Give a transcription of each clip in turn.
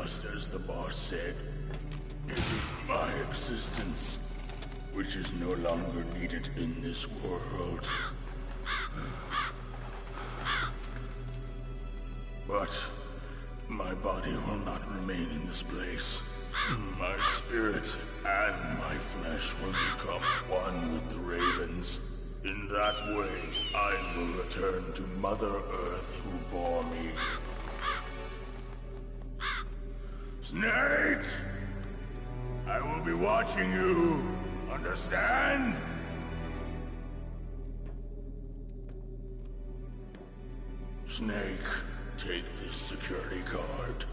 just as the boss said. It is my existence, which is no longer needed in this world. But my body will not remain in this place. My spirit and my flesh will become one with the ravens. In that way, I will return to Mother Earth who bore me. Snake! I will be watching you. Understand? Snake, take this security card.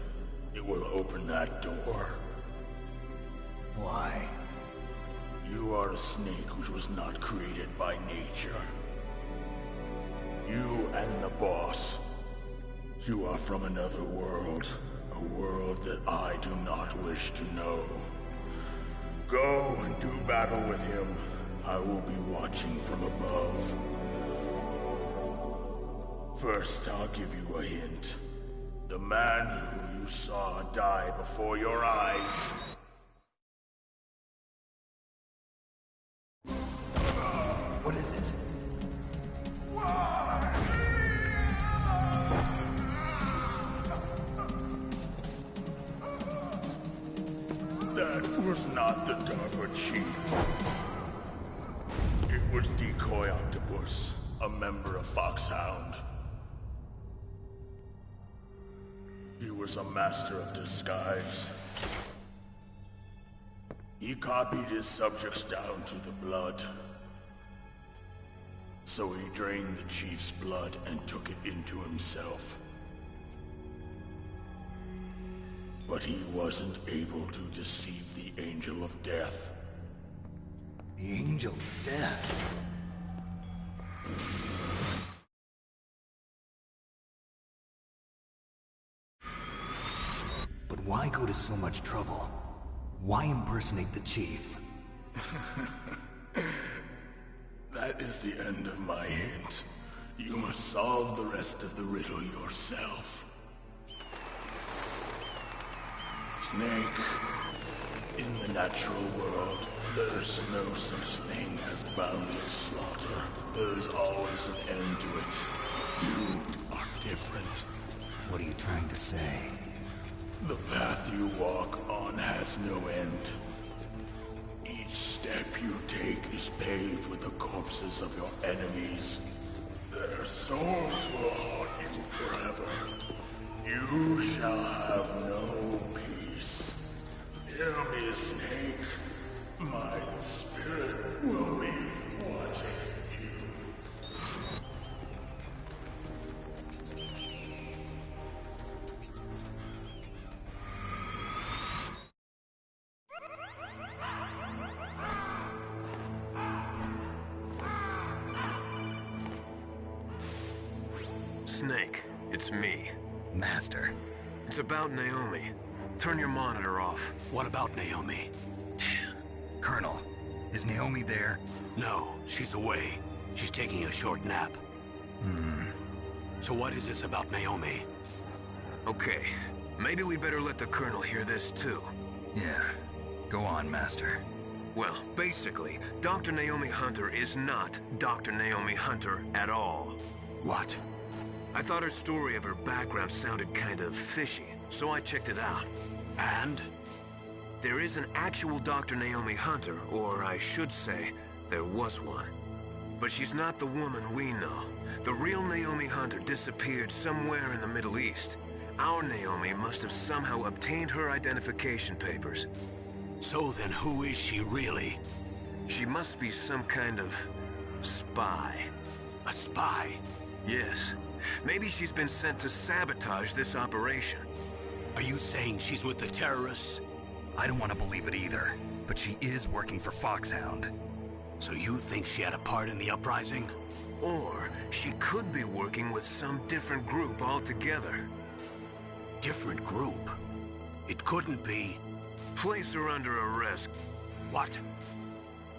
It will open that door. Why? You are a snake which was not created by nature. You and the boss. You are from another world. A world that I do not wish to know. Go and do battle with him. I will be watching from above. First, I'll give you a hint. The man who you saw die before your eyes. What is it? That was not the DARPA chief. It was Decoy Octopus, a member of Foxhound. He was a master of disguise. He copied his subjects down to the blood. So he drained the chief's blood and took it into himself. But he wasn't able to deceive the Angel of Death. The Angel of Death? But why go to so much trouble? Why impersonate the chief? That is the end of my hint. You must solve the rest of the riddle yourself. Snake, in the natural world, there's no such thing as boundless slaughter. There's always an end to it. But you are different. What are you trying to say? The path you walk on has no end. Each step you take is paved with the corpses of your enemies. Their souls will haunt you forever. You shall have no peace. Hear me, Snake. My spirit will be watching you. Snake, it's me. Master. It's about Naomi. Turn your monitor off. What about Naomi? Colonel, is Naomi there? No, she's away. She's taking a short nap. So what is this about Naomi? Okay, maybe we better let the Colonel hear this too. Yeah. Go on, Master. Well, basically, Dr. Naomi Hunter is not Dr. Naomi Hunter at all. What? I thought her story of her background sounded kind of fishy, so I checked it out. And? There is an actual Dr. Naomi Hunter, or I should say, there was one. But she's not the woman we know. The real Naomi Hunter disappeared somewhere in the Middle East. Our Naomi must have somehow obtained her identification papers. So then who is she really? She must be some kind of spy. A spy? Yes. Maybe she's been sent to sabotage this operation. Are you saying she's with the terrorists? I don't want to believe it either, but she is working for Foxhound. So you think she had a part in the uprising? Or she could be working with some different group altogether. Different group? It couldn't be. Place her under arrest. What?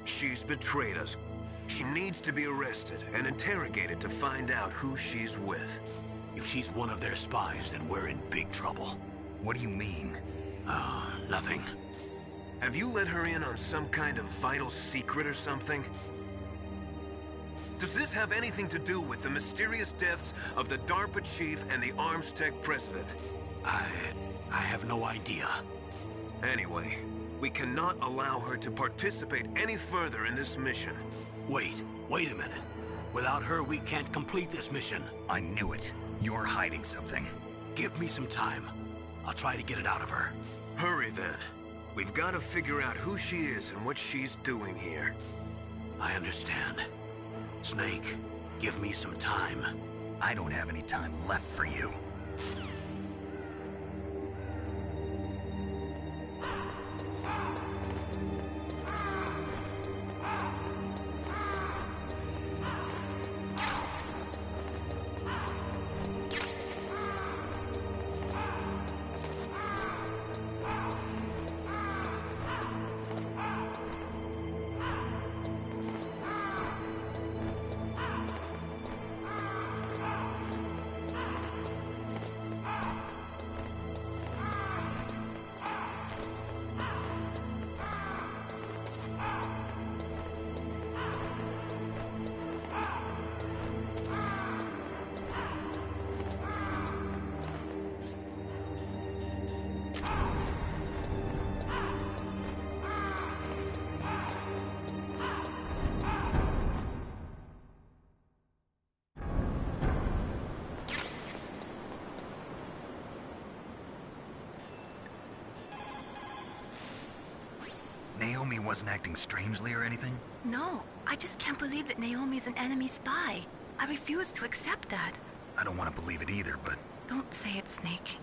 She's betrayed us. She needs to be arrested and interrogated to find out who she's with. If she's one of their spies, then we're in big trouble. What do you mean? Oh, nothing. Have you let her in on some kind of vital secret or something? Does this have anything to do with the mysterious deaths of the DARPA chief and the Arms Tech president? I have no idea. Anyway, we cannot allow her to participate any further in this mission. Wait a minute. Without her, we can't complete this mission. I knew it. You're hiding something. Give me some time. I'll try to get it out of her. Hurry then. We've got to figure out who she is and what she's doing here. I understand. Snake, give me some time. I don't have any time left for you. Naomi wasn't acting strangely or anything? No, I just can't believe that Naomi's an enemy spy. I refuse to accept that. I don't want to believe it either, but... Don't say it, Snake.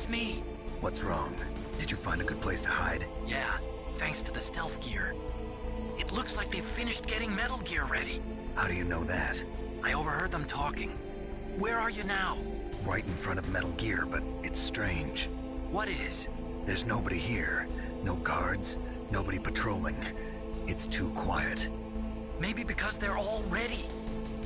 it's me. What's wrong? Did you find a good place to hide? Yeah, thanks to the stealth gear. It looks like they've finished getting Metal Gear ready. How do you know that? I overheard them talking. Where are you now? Right in front of Metal Gear, but it's strange. What is? There's nobody here. No guards, nobody patrolling. It's too quiet. Maybe because they're all ready.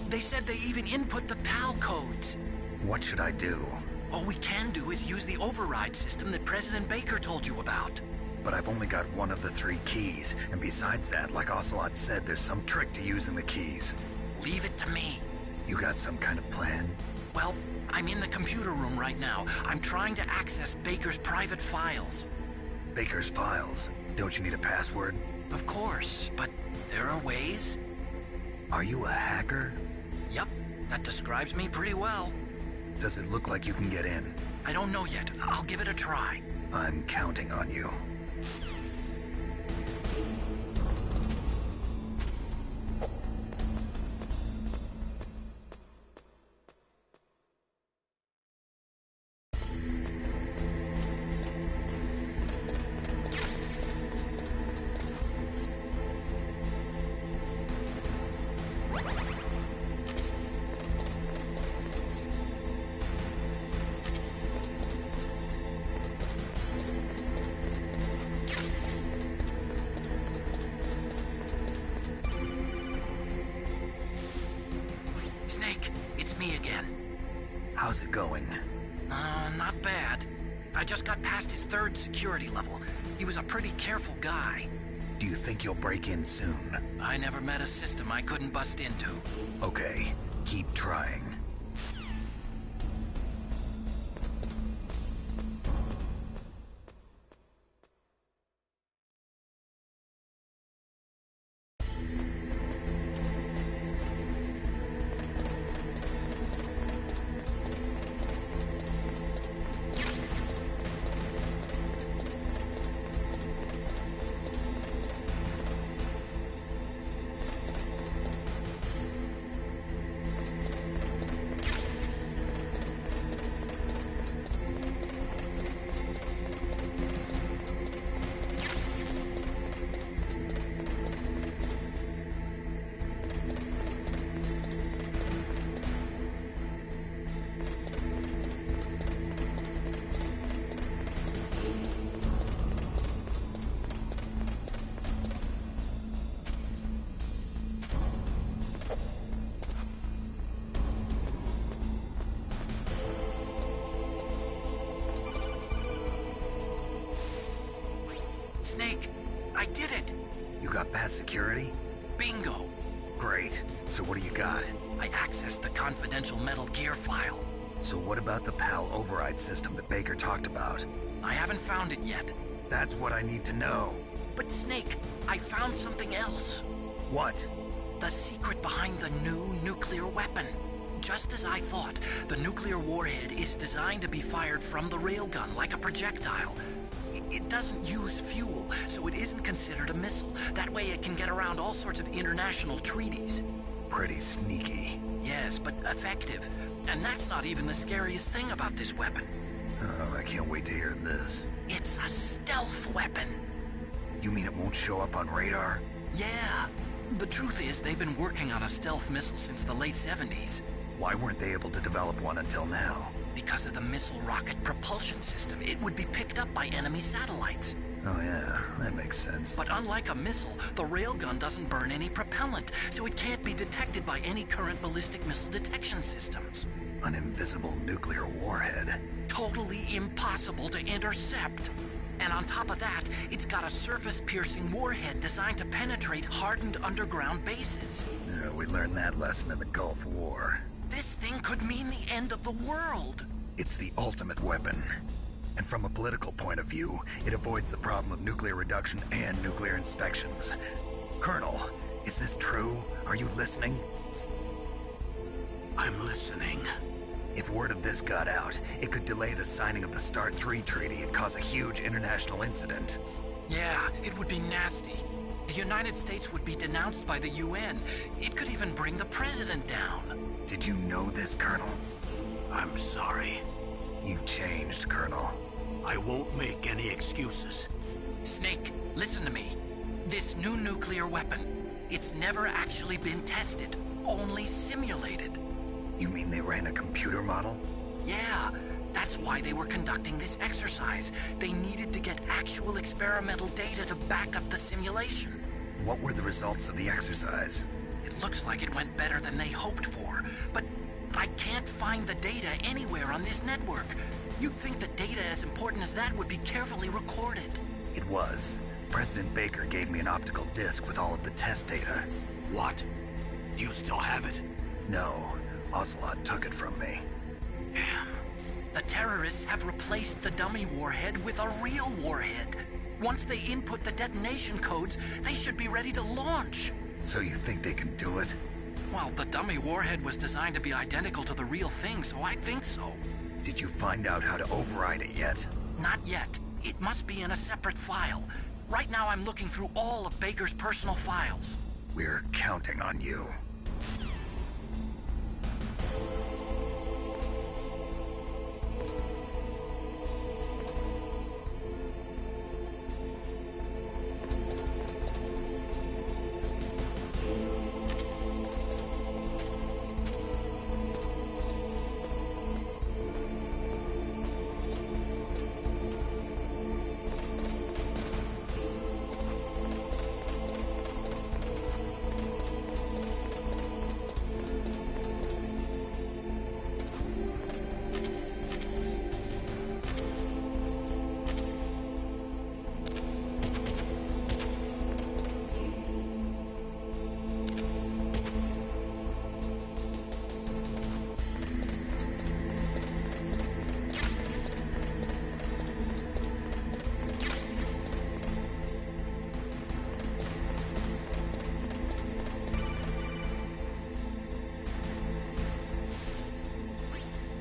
They said they even input the PAL codes. What should I do? All we can do is use the override system that President Baker told you about. But I've only got one of the 3 keys, and besides that, like Ocelot said, there's some trick to using the keys. Leave it to me. You got some kind of plan? Well, I'm in the computer room right now. I'm trying to access Baker's private files. Baker's files? Don't you need a password? Of course, but there are ways. Are you a hacker? Yep, that describes me pretty well. Does it look like you can get in? I don't know yet. I'll give it a try. I'm counting on you. Snake, it's me again. How's it going? Not bad. I just got past his 3rd security level. He was a pretty careful guy. Do you think you'll break in soon? I never met a system I couldn't bust into. Okay, keep trying. Snake, I did it! You got past security? Bingo! Great. So what do you got? I accessed the confidential Metal Gear file. So what about the PAL override system that Baker talked about? I haven't found it yet. That's what I need to know. But Snake, I found something else. What? The secret behind the new nuclear weapon. Just as I thought, the nuclear warhead is designed to be fired from the railgun like a projectile. It doesn't use fuel, so it isn't considered a missile. That way it can get around all sorts of international treaties. Pretty sneaky. Yes, but effective. And that's not even the scariest thing about this weapon. Oh, I can't wait to hear this. It's a stealth weapon. You mean it won't show up on radar? Yeah. The truth is, they've been working on a stealth missile since the late 70s. Why weren't they able to develop one until now? Because of the missile rocket propulsion system, it would be picked up by enemy satellites. Oh yeah, that makes sense. But unlike a missile, the railgun doesn't burn any propellant, so it can't be detected by any current ballistic missile detection systems. An invisible nuclear warhead. Totally impossible to intercept. And on top of that, it's got a surface-piercing warhead designed to penetrate hardened underground bases. Yeah, we learned that lesson in the Gulf War. This thing could mean the end of the world. It's the ultimate weapon. And from a political point of view, it avoids the problem of nuclear reduction and nuclear inspections. Colonel, is this true? Are you listening? I'm listening. If word of this got out, it could delay the signing of the START 3 treaty and cause a huge international incident. Yeah, it would be nasty. The United States would be denounced by the UN. It could even bring the president down. Did you know this, Colonel? I'm sorry. You've changed, Colonel. I won't make any excuses. Snake, listen to me. This new nuclear weapon, it's never actually been tested, only simulated. You mean they ran a computer model? Yeah, that's why they were conducting this exercise. They needed to get actual experimental data to back up the simulation. What were the results of the exercise? It looks like it went better than they hoped for, but I can't find the data anywhere on this network. You'd think the data as important as that would be carefully recorded. It was. President Baker gave me an optical disc with all of the test data. What? Do you still have it? No, Ocelot took it from me. Damn. The terrorists have replaced the dummy warhead with a real warhead. Once they input the detonation codes, they should be ready to launch. So you think they can do it? Well, the dummy warhead was designed to be identical to the real thing, so I think so. Did you find out how to override it yet? Not yet. It must be in a separate file. Right now I'm looking through all of Baker's personal files. We're counting on you.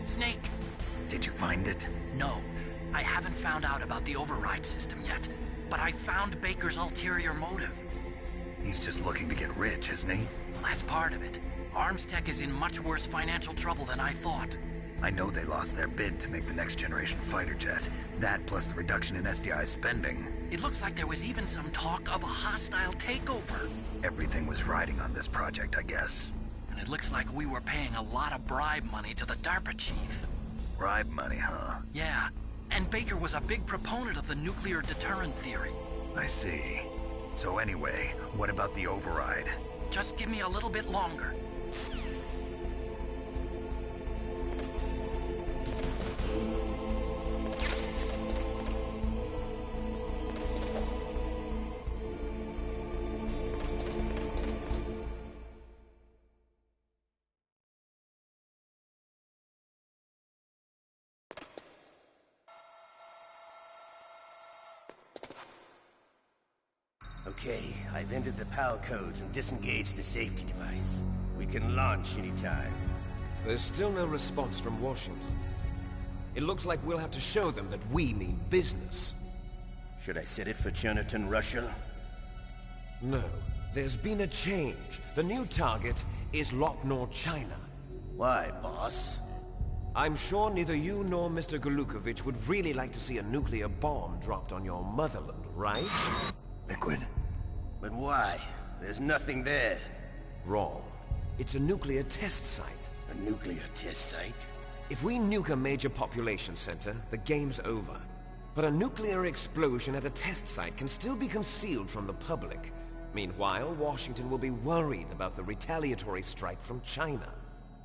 Snake! Did you find it? No, I haven't found out about the override system yet, but I found Baker's ulterior motive. He's just looking to get rich, isn't he? That's part of it. Arms Tech is in much worse financial trouble than I thought. I know they lost their bid to make the next generation fighter jet. That plus the reduction in SDI spending. It looks like there was even some talk of a hostile takeover. Everything was riding on this project, I guess. And it looks like we were paying a lot of bribe money to the DARPA chief. Bribe money, huh? Yeah, and Baker was a big proponent of the nuclear deterrent theory. I see. So anyway, what about the override? Just give me a little bit longer. Okay, I've entered the PAL codes and disengaged the safety device. We can launch anytime. There's still no response from Washington. It looks like we'll have to show them that we mean business. Should I set it for Cherniton, Russia? No, there's been a change. The new target is Locknor, China. Why, boss? I'm sure neither you nor Mr. Golukovich would really like to see a nuclear bomb dropped on your motherland, right? Liquid? But why? There's nothing there. Wrong. It's a nuclear test site. A nuclear test site? If we nuke a major population center, the game's over. But a nuclear explosion at a test site can still be concealed from the public. Meanwhile, Washington will be worried about the retaliatory strike from China.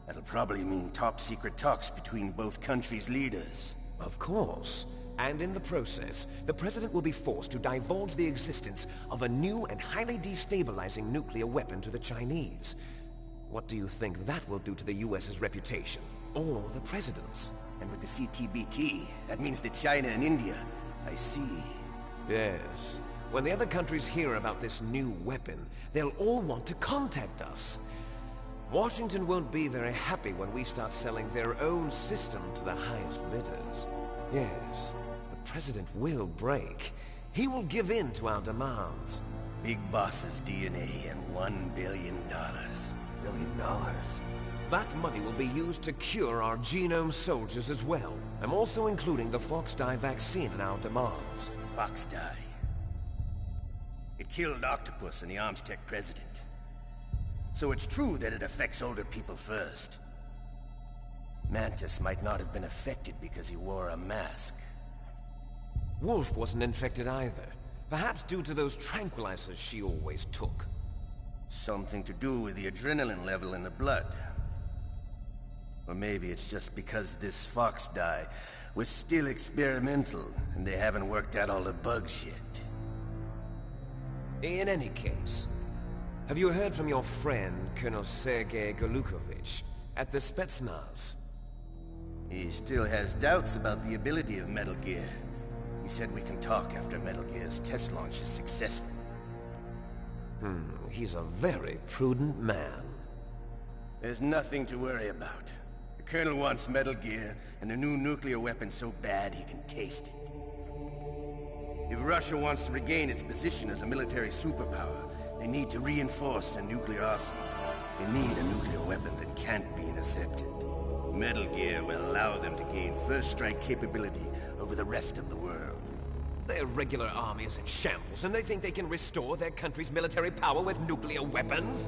That'll probably mean top-secret talks between both countries' leaders. Of course. And in the process, the President will be forced to divulge the existence of a new and highly destabilizing nuclear weapon to the Chinese. What do you think that will do to the US's reputation? Or the President's? And with the CTBT, that means that China and India... I see. Yes. When the other countries hear about this new weapon, they'll all want to contact us. Washington won't be very happy when we start selling their own system to the highest bidders. Yes, the President will break. He will give in to our demands. Big Boss's DNA and $1 billion. $1 billion? That money will be used to cure our genome soldiers as well. I'm also including the Fox-Die vaccine in our demands. Fox-Die. It killed Octopus and the Armstech president. So it's true that it affects older people first. Mantis might not have been affected because he wore a mask. Wolf wasn't infected either. Perhaps due to those tranquilizers she always took. Something to do with the adrenaline level in the blood. Or maybe it's just because this Fox-Die was still experimental and they haven't worked out all the bugs yet. In any case, have you heard from your friend, Colonel Sergei Golukovich, at the Spetsnaz? He still has doubts about the ability of Metal Gear. He said we can talk after Metal Gear's test launch is successful. He's a very prudent man. There's nothing to worry about. The Colonel wants Metal Gear and a new nuclear weapon so bad he can taste it. If Russia wants to regain its position as a military superpower, they need to reinforce their nuclear arsenal. They need a nuclear weapon that can't be intercepted. Metal Gear will allow them to gain first strike capability over the rest of the world. Their regular army is in shambles, and they think they can restore their country's military power with nuclear weapons?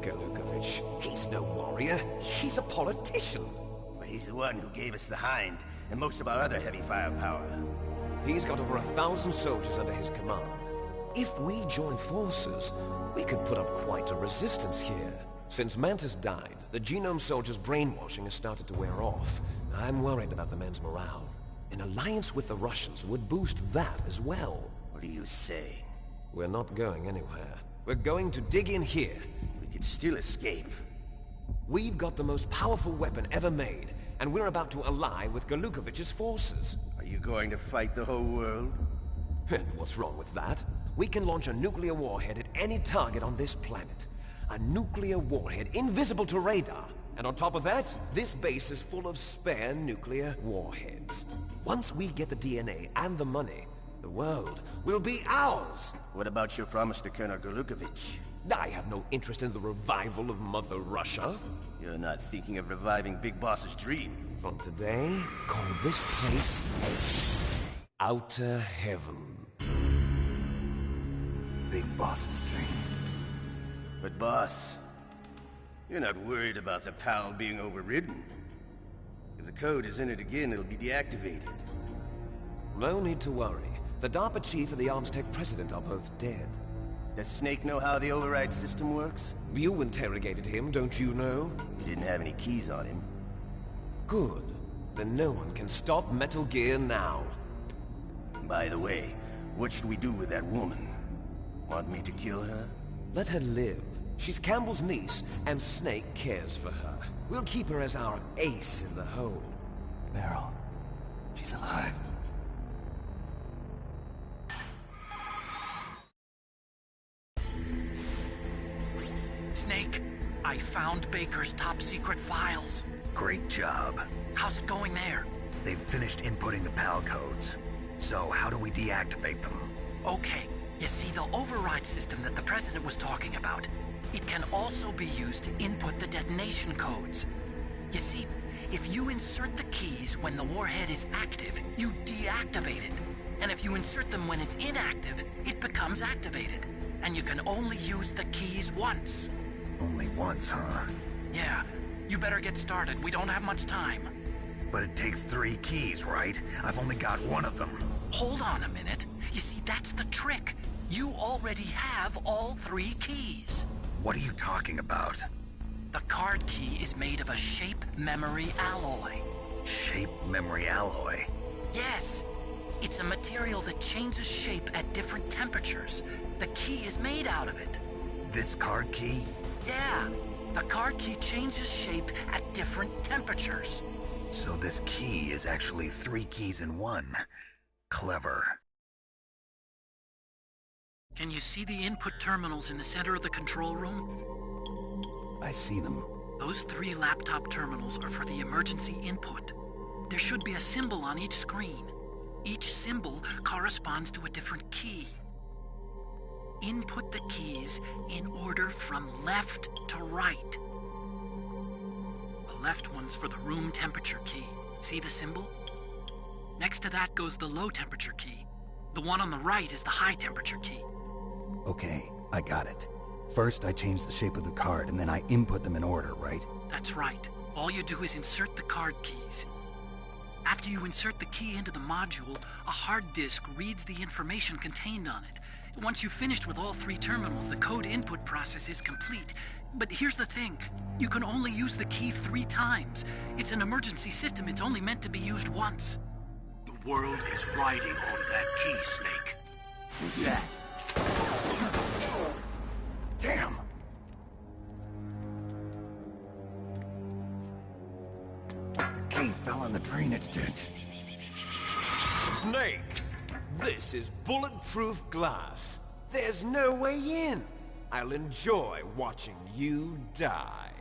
Golukovich, he's no warrior. He's a politician. But he's the one who gave us the Hind and most of our other heavy firepower. He's got over 1,000 soldiers under his command. If we join forces, we could put up quite a resistance here. Since Mantis died, the genome soldiers' brainwashing has started to wear off. I'm worried about the men's morale. An alliance with the Russians would boost that as well. What are you saying? We're not going anywhere. We're going to dig in here. We could still escape. We've got the most powerful weapon ever made, and we're about to ally with Golukovich's forces. Are you going to fight the whole world? And what's wrong with that? We can launch a nuclear warhead at any target on this planet. A nuclear warhead invisible to radar. And on top of that, this base is full of spare nuclear warheads. Once we get the DNA and the money, the world will be ours! What about your promise to Colonel Golukovich? I have no interest in the revival of Mother Russia. You're not thinking of reviving Big Boss's dream. From today, call this place Outer Heaven. Big Boss's dream. But boss, you're not worried about the PAL being overridden. If the code is entered again, it'll be deactivated. No need to worry. The DARPA chief and the Armstech president are both dead. Does Snake know how the override system works? You interrogated him, don't you know? He didn't have any keys on him. Good. Then no one can stop Metal Gear now. By the way, what should we do with that woman? Want me to kill her? Let her live. She's Campbell's niece, and Snake cares for her. We'll keep her as our ace in the hole. Meryl, she's alive. Snake, I found Baker's top-secret files. Great job. How's it going there? They've finished inputting the PAL codes. So how do we deactivate them? Okay, you see the override system that the President was talking about? It can also be used to input the detonation codes. You see, if you insert the keys when the warhead is active, you deactivate it. And if you insert them when it's inactive, it becomes activated. And you can only use the keys once. Only once, huh? Yeah, you better get started. We don't have much time. But it takes 3 keys, right? I've only got 1 of them. Hold on a minute. You see, that's the trick. You already have all 3 keys. What are you talking about? The card key is made of a shape memory alloy. Shape memory alloy? Yes. It's a material that changes shape at different temperatures. The key is made out of it. This card key? Yeah. The card key changes shape at different temperatures. So this key is actually 3 keys in 1. Clever. Can you see the input terminals in the center of the control room? I see them. Those 3 laptop terminals are for the emergency input. There should be a symbol on each screen. Each symbol corresponds to a different key. Input the keys in order from left to right. left one's for the room temperature key. See the symbol? Next to that goes the low temperature key. The one on the right is the high temperature key. Okay, I got it. First, I change the shape of the card, and then I input them in order, right? That's right. All you do is insert the card keys. After you insert the key into the module, a hard disk reads the information contained on it. Once you've finished with all 3 terminals, the code input process is complete. But here's the thing. You can only use the key 3 times. It's an emergency system. It's only meant to be used once. The world is riding on that key, Snake. Who's that? Damn! The key fell in the drainage ditch. Snake! This is bulletproof glass. There's no way in. I'll enjoy watching you die.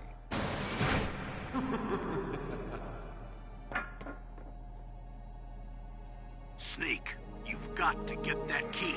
Snake, you've got to get that key.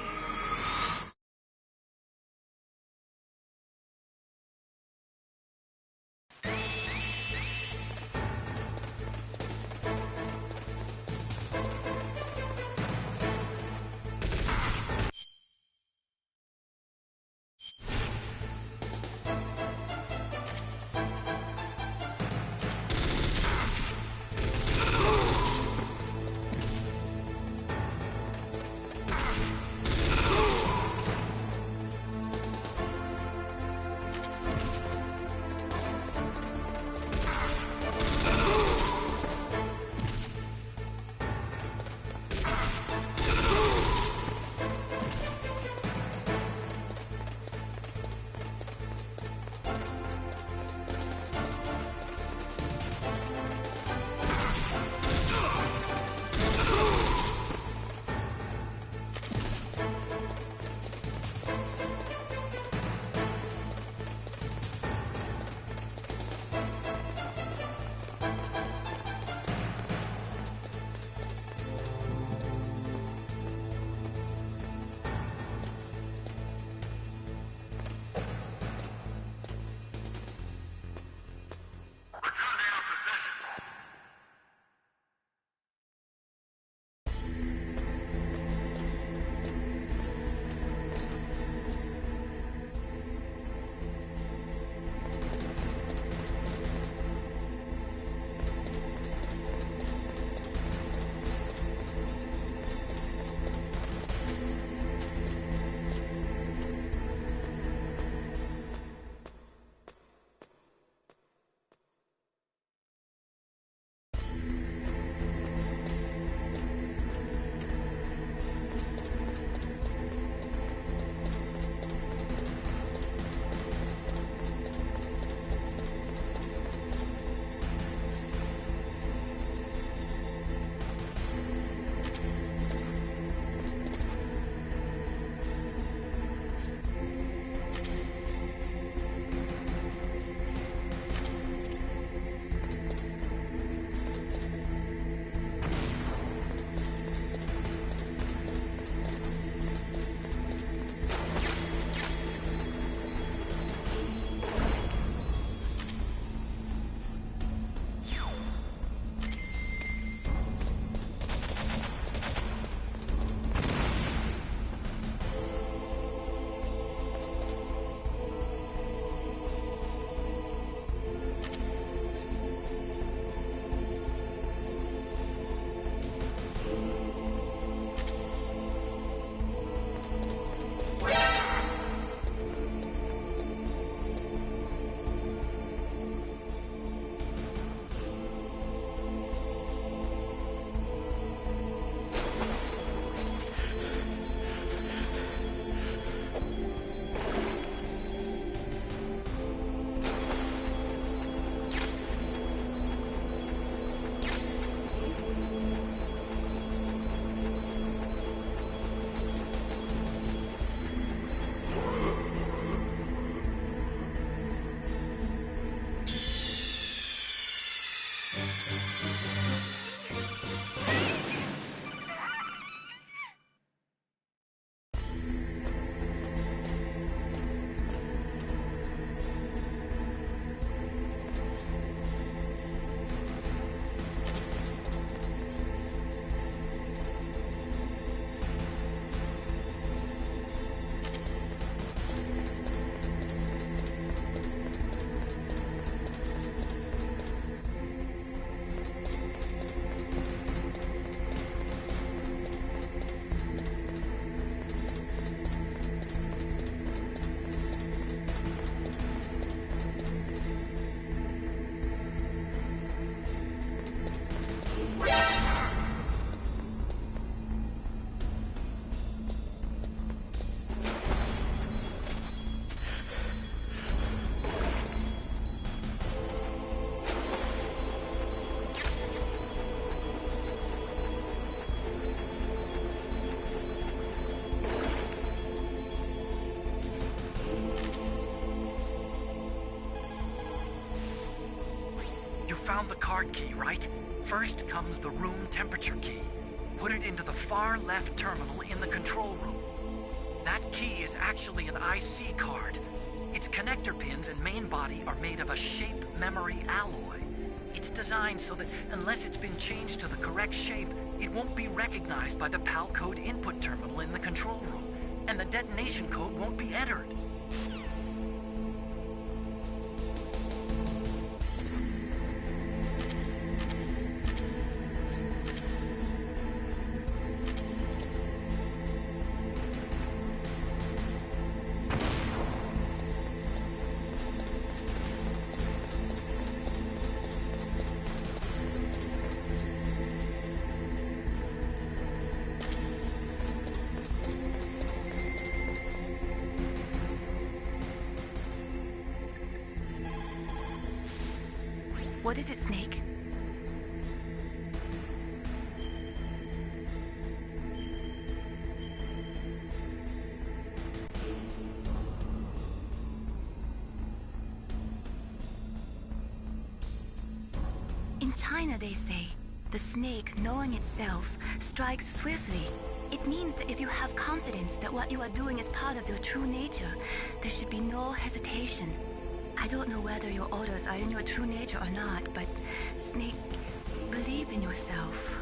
card key, right? First comes the room temperature key. Put it into the far left terminal in the control room. That key is actually an IC card. Its connector pins and main body are made of a shape memory alloy. It's designed so that unless it's been changed to the correct shape, it won't be recognized by the PAL code input terminal in the control room, and the detonation code won't be entered. What is it, Snake? In China, they say, the snake, knowing itself, strikes swiftly. It means that if you have confidence that what you are doing is part of your true nature, there should be no hesitation. I don't know whether your orders are in your true nature or not, but Snake, believe in yourself.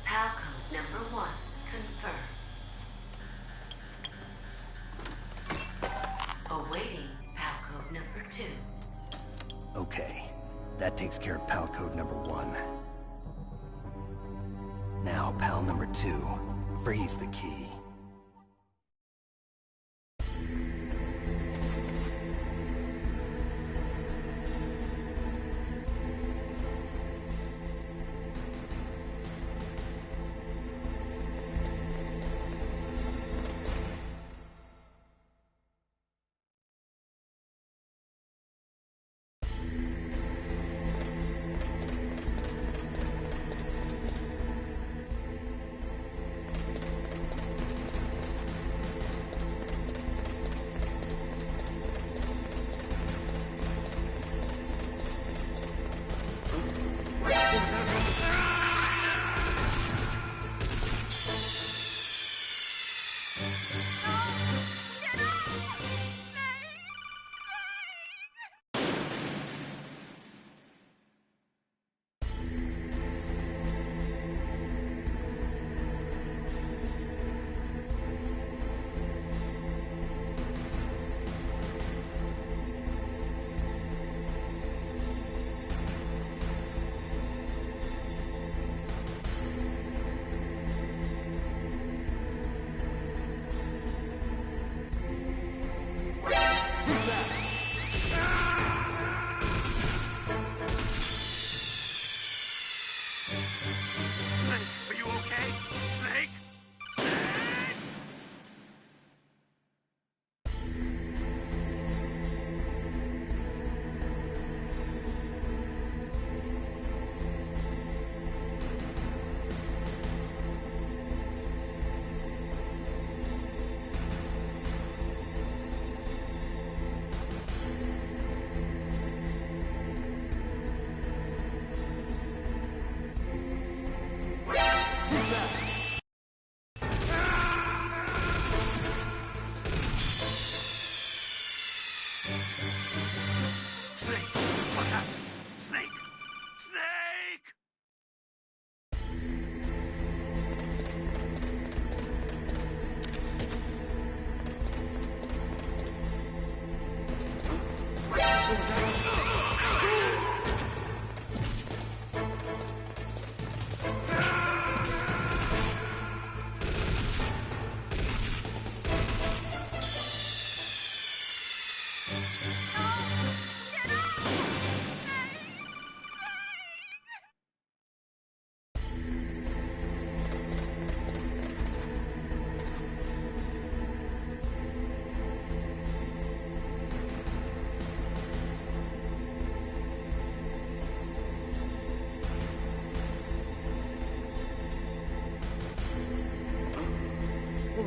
PAL code number 1, confirmed. Awaiting PAL code number 2. Okay, that takes care of PAL code number 1. Now, PAL number 2, freeze the key.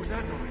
was that noise?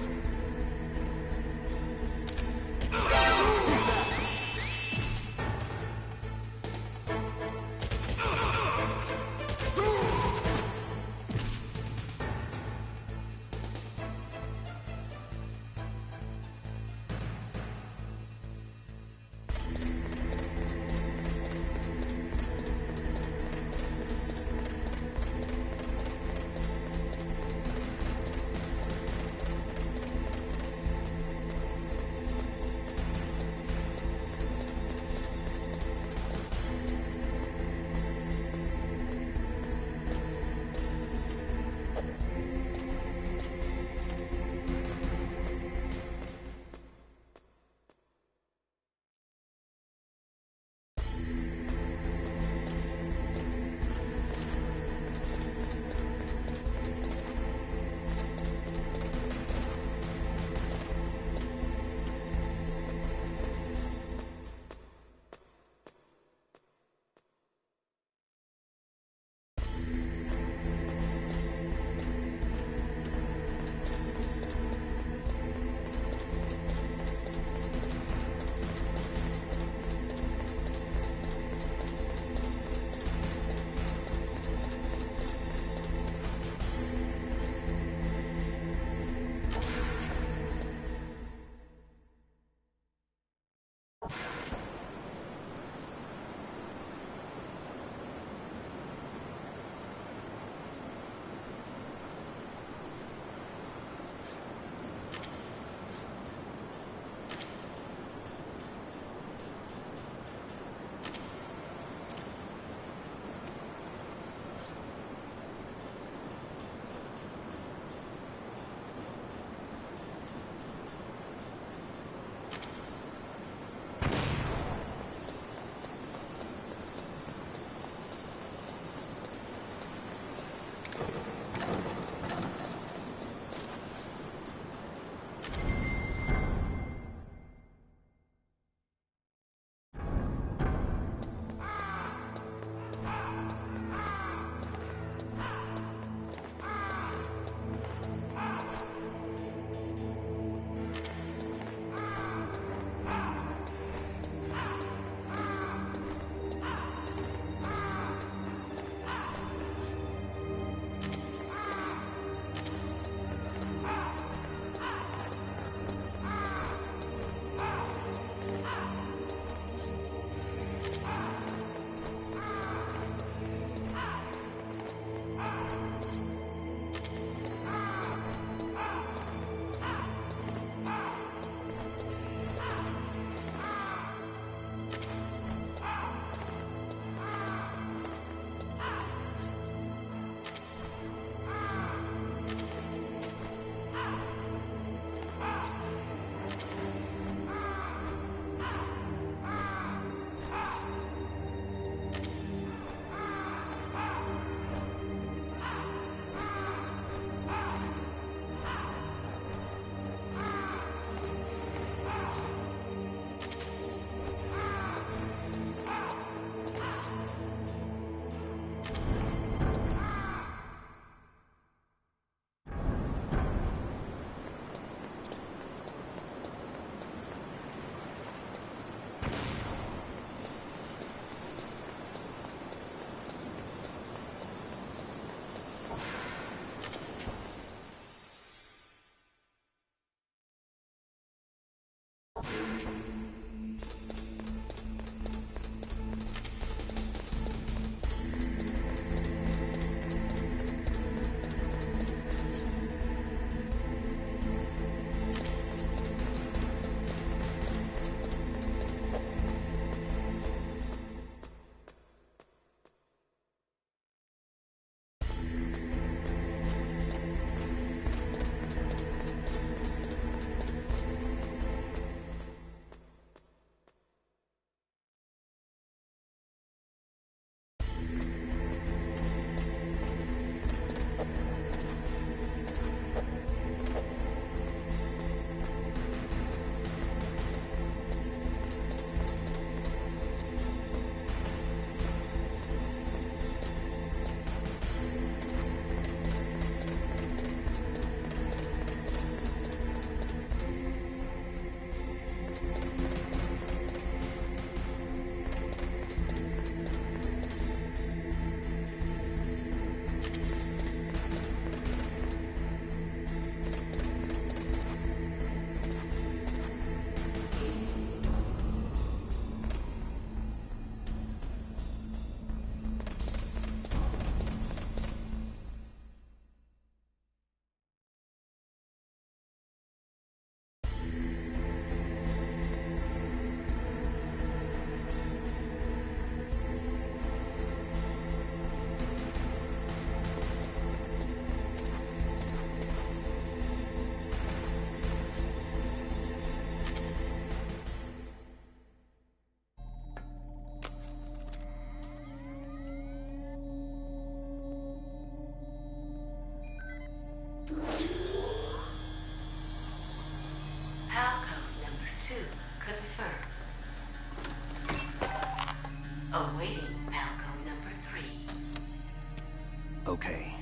Okay,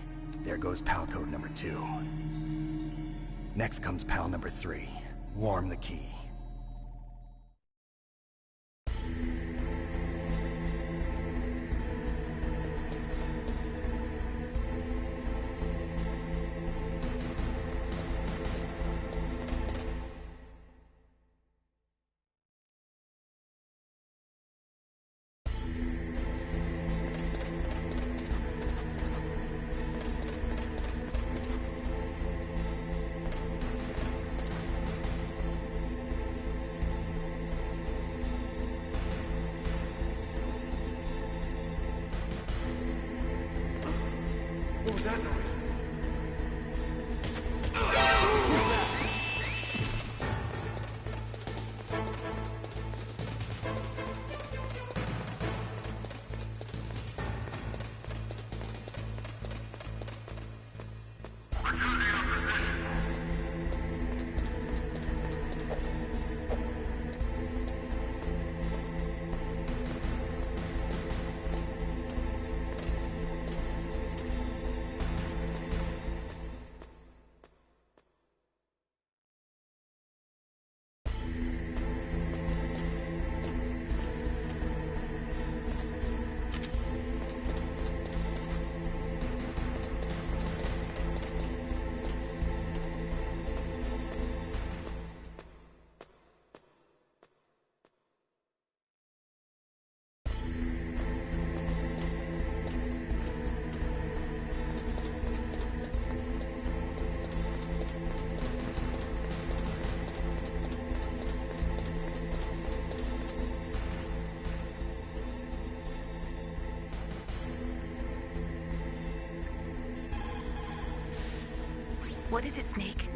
there goes pal code number 2. Next comes pal number 3. Warm the key. What was that noise? What is it, Snake?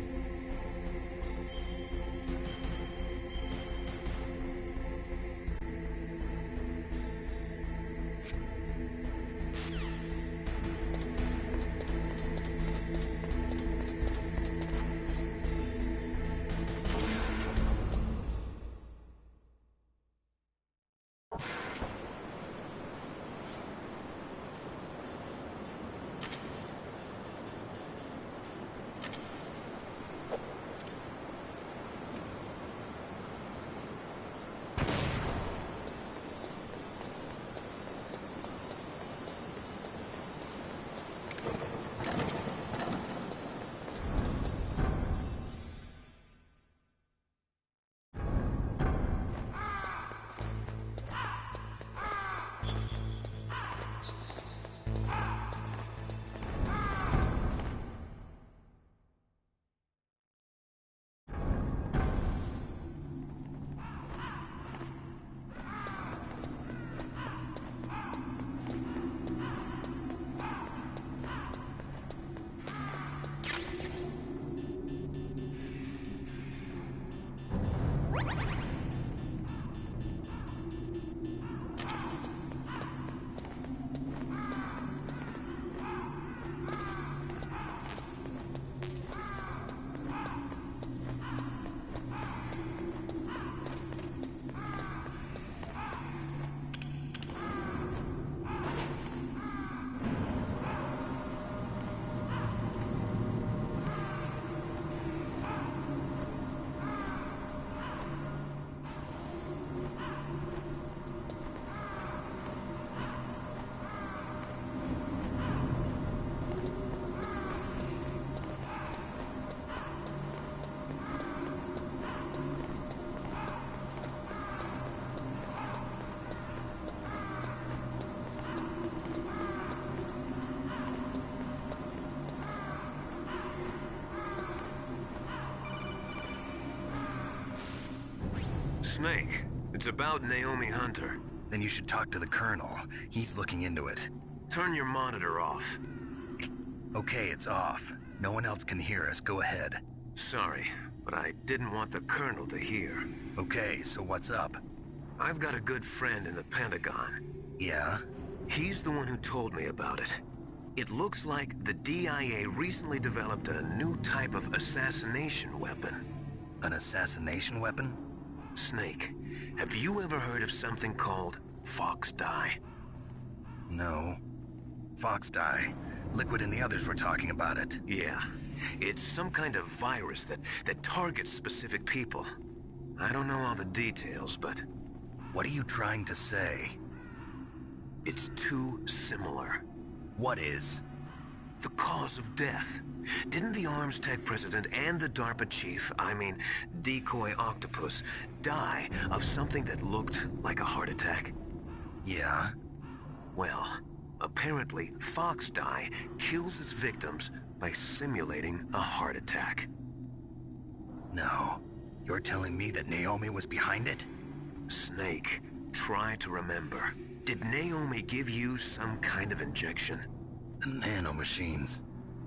Snake, it's about Naomi Hunter. Then you should talk to the Colonel. He's looking into it. Turn your monitor off. Okay, it's off. No one else can hear us. Go ahead. Sorry, but I didn't want the Colonel to hear. Okay, so what's up? I've got a good friend in the Pentagon. Yeah? He's the one who told me about it. It looks like the DIA recently developed a new type of assassination weapon. An assassination weapon? Snake, have you ever heard of something called Fox Dye? No. Fox Dye? Liquid and the others were talking about it. Yeah. It's some kind of virus that targets specific people. I don't know all the details, but... What are you trying to say? It's too similar. What is? The cause of death. Didn't the Arms Tech president and the DARPA chief, Decoy Octopus, die of something that looked like a heart attack? Yeah? Well, apparently Fox Dye kills its victims by simulating a heart attack. No. You're telling me that Naomi was behind it? Snake, try to remember. Did Naomi give you some kind of injection? The nanomachines.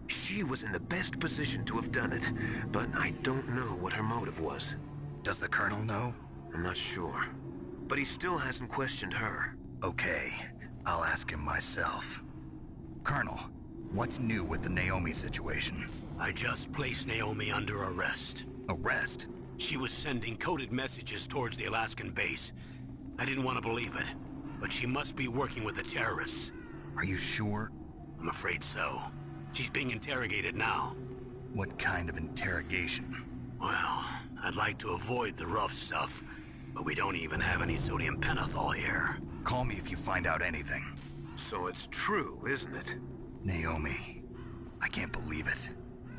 She was in the best position to have done it, but I don't know what her motive was. Does the Colonel know? I'm not sure. But he still hasn't questioned her. Okay, I'll ask him myself. Colonel, what's new with the Naomi situation? I just placed Naomi under arrest. Arrest? She was sending coded messages towards the Alaskan base. I didn't want to believe it, but she must be working with the terrorists. Are you sure? I'm afraid so. She's being interrogated now. What kind of interrogation? Well, I'd like to avoid the rough stuff, but we don't even have any sodium pentothal here. Call me if you find out anything. So it's true, isn't it? Naomi, I can't believe it.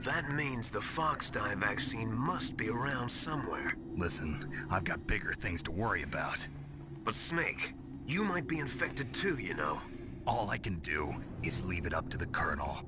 That means the Fox Dye vaccine must be around somewhere. Listen, I've got bigger things to worry about. But Snake, you might be infected too, you know. All I can do is leave it up to the Colonel.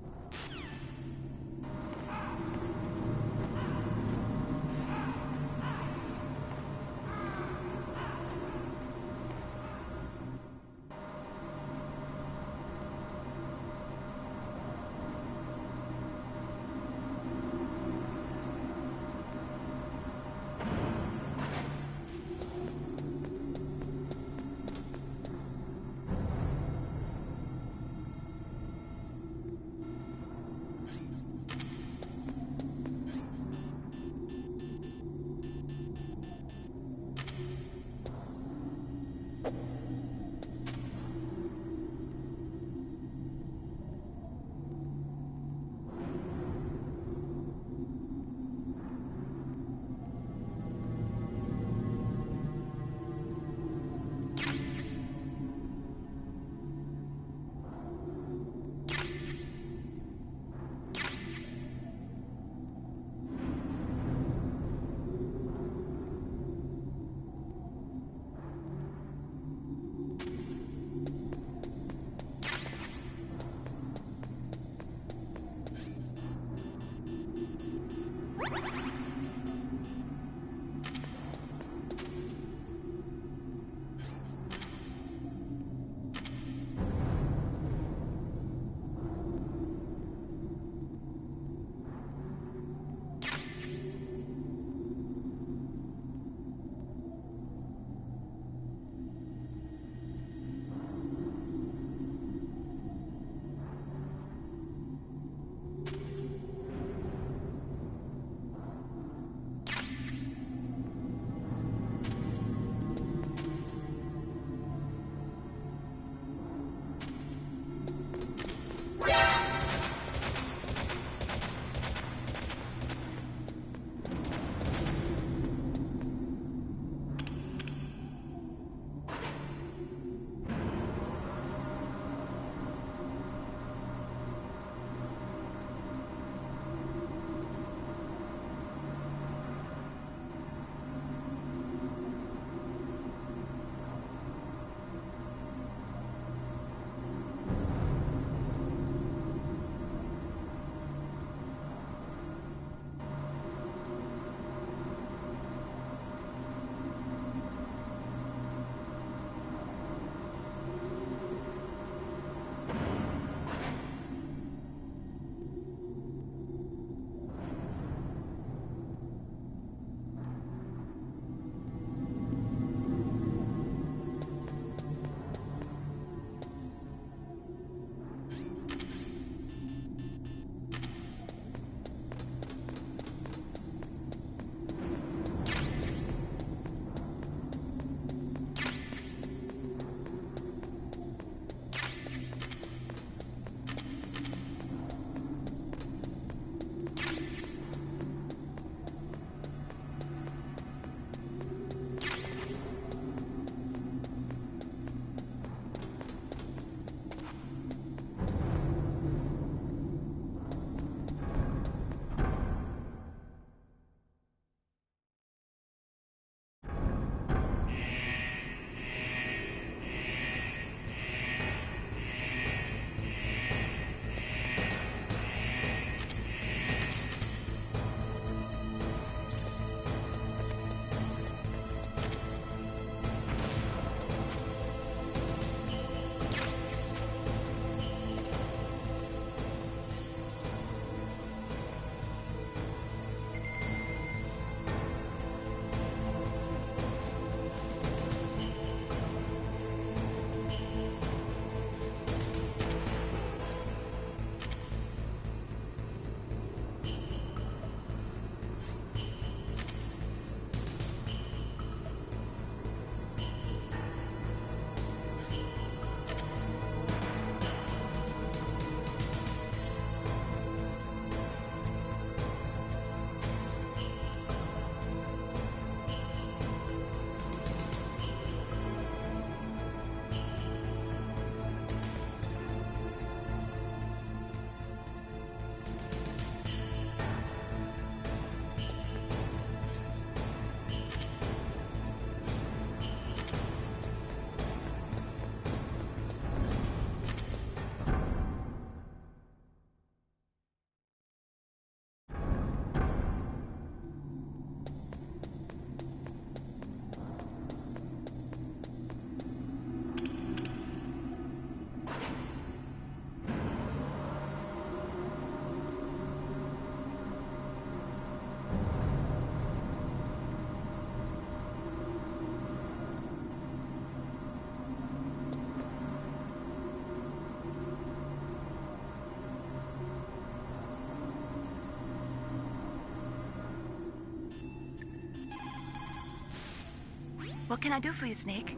What can I do for you, Snake?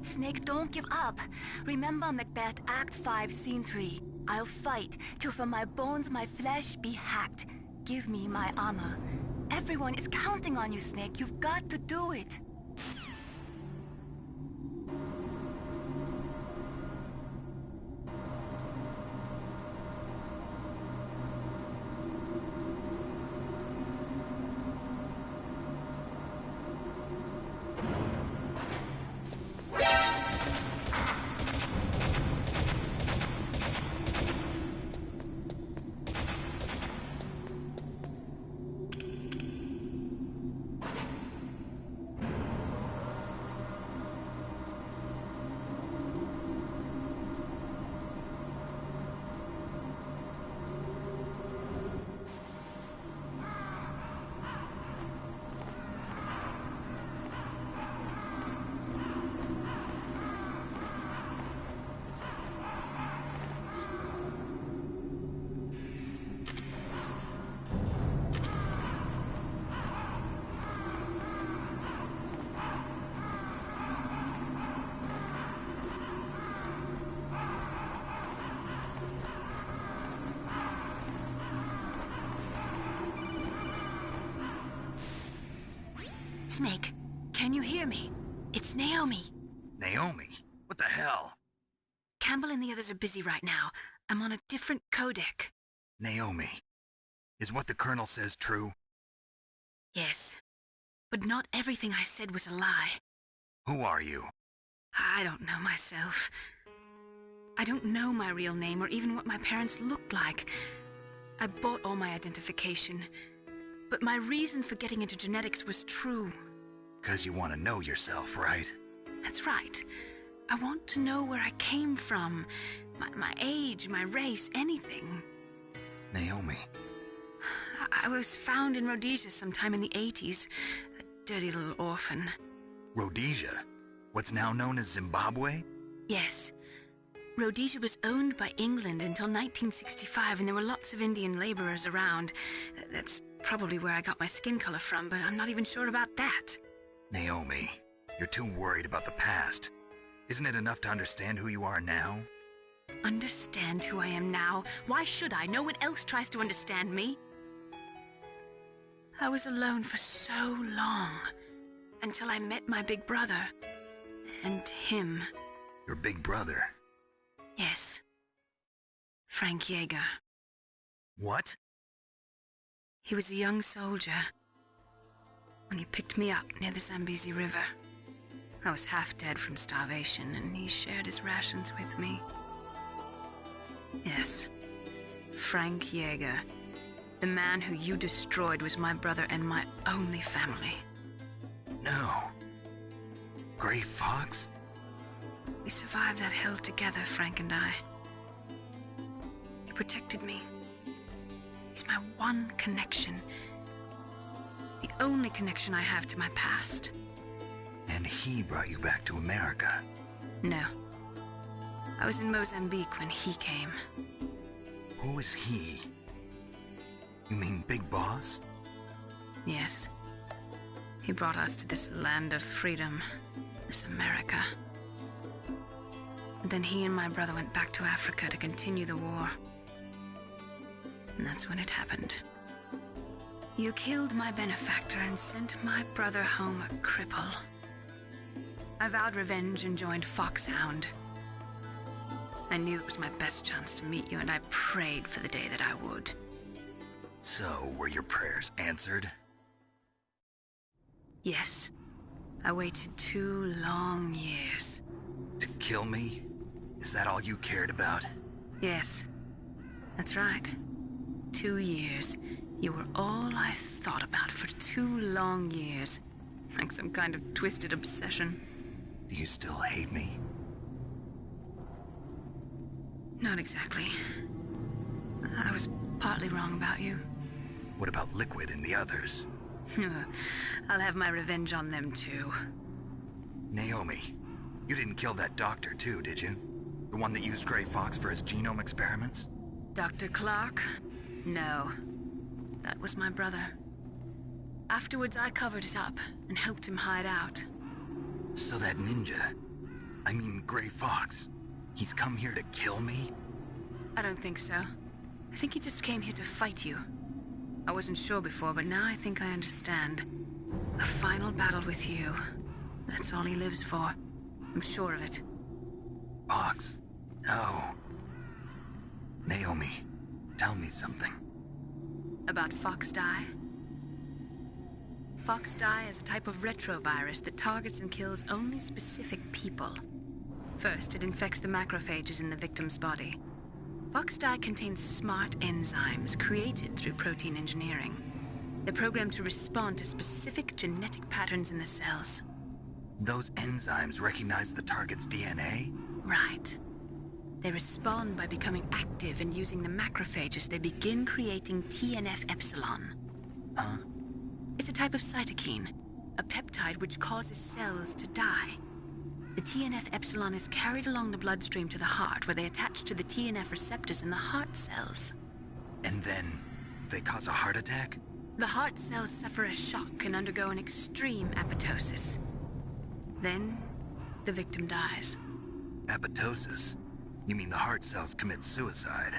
Snake, don't give up. Remember Macbeth, Act 5, Scene 3. I'll fight till from my bones my flesh be hacked. Give me my armor. Everyone is counting on you, Snake. You've got to do it. Snake, can you hear me? It's Naomi. Naomi? What the hell? Campbell and the others are busy right now. I'm on a different codec. Naomi, is what the Colonel says true? Yes, but not everything I said was a lie. Who are you? I don't know myself. I don't know my real name or even what my parents looked like. I bought all my identification, but my reason for getting into genetics was true. 'Cause you want to know yourself, right? That's right. I want to know where I came from. My age, my race, anything. Naomi. I was found in Rhodesia sometime in the 80s. A dirty little orphan. Rhodesia? What's now known as Zimbabwe? Yes. Rhodesia was owned by England until 1965, and there were lots of Indian laborers around. That's probably where I got my skin color from, but I'm not even sure about that. Naomi, you're too worried about the past. Isn't it enough to understand who you are now? Understand who I am now? Why should I? No one else tries to understand me. I was alone for so long, until I met my big brother. And him. Your big brother? Yes. Frank Yeager. What? He was a young soldier when he picked me up near the Zambezi River. I was half dead from starvation, and he shared his rations with me. Yes, Frank Yeager. The man who you destroyed was my brother and my only family. No. Gray Fox? We survived that hell together, Frank and I. He protected me. He's my one connection. The only connection I have to my past. And he brought you back to America? No. I was in Mozambique when he came. Who is he? You mean Big Boss? Yes. He brought us to this land of freedom, this America. And then he and my brother went back to Africa to continue the war. And that's when it happened. You killed my benefactor and sent my brother home a cripple. I vowed revenge and joined Foxhound. I knew it was my best chance to meet you, and I prayed for the day that I would. So, were your prayers answered? Yes. I waited 2 long years. To kill me? Is that all you cared about? Yes. That's right. 2 years. You were all I thought about for 2 long years. Like some kind of twisted obsession. Do you still hate me? Not exactly. I was partly wrong about you. What about Liquid and the others? I'll have my revenge on them too. Naomi, you didn't kill that doctor too, did you? The one that used Gray Fox for his genome experiments? Dr. Clark? No. That was my brother. Afterwards, I covered it up and helped him hide out. So that ninja, I mean Gray Fox, he's come here to kill me? I don't think so. I think he just came here to fight you. I wasn't sure before, but now I think I understand. A final battle with you. That's all he lives for. I'm sure of it. Fox? No. Naomi, tell me something. About Fox Die? Fox Die is a type of retrovirus that targets and kills only specific people. First, it infects the macrophages in the victim's body. Fox Die contains smart enzymes created through protein engineering. They're programmed to respond to specific genetic patterns in the cells. Those enzymes recognize the target's DNA? Right. They respond by becoming active and using the macrophages. They begin creating TNF-epsilon. Huh? It's a type of cytokine, a peptide which causes cells to die. The TNF-epsilon is carried along the bloodstream to the heart, where they attach to the TNF receptors in the heart cells. And then they cause a heart attack? The heart cells suffer a shock and undergo an extreme apoptosis. Then, the victim dies. Apoptosis? You mean the heart cells commit suicide?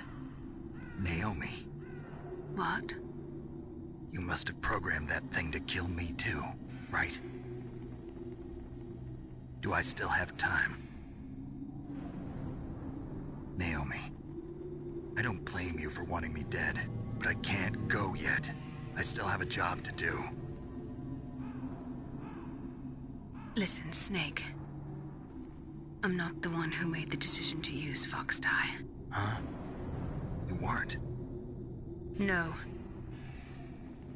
Naomi. What? You must have programmed that thing to kill me too, right? Do I still have time? Naomi, I don't blame you for wanting me dead, but I can't go yet. I still have a job to do. Listen, Snake. I'm not the one who made the decision to use Fox Die. Huh? You weren't? No.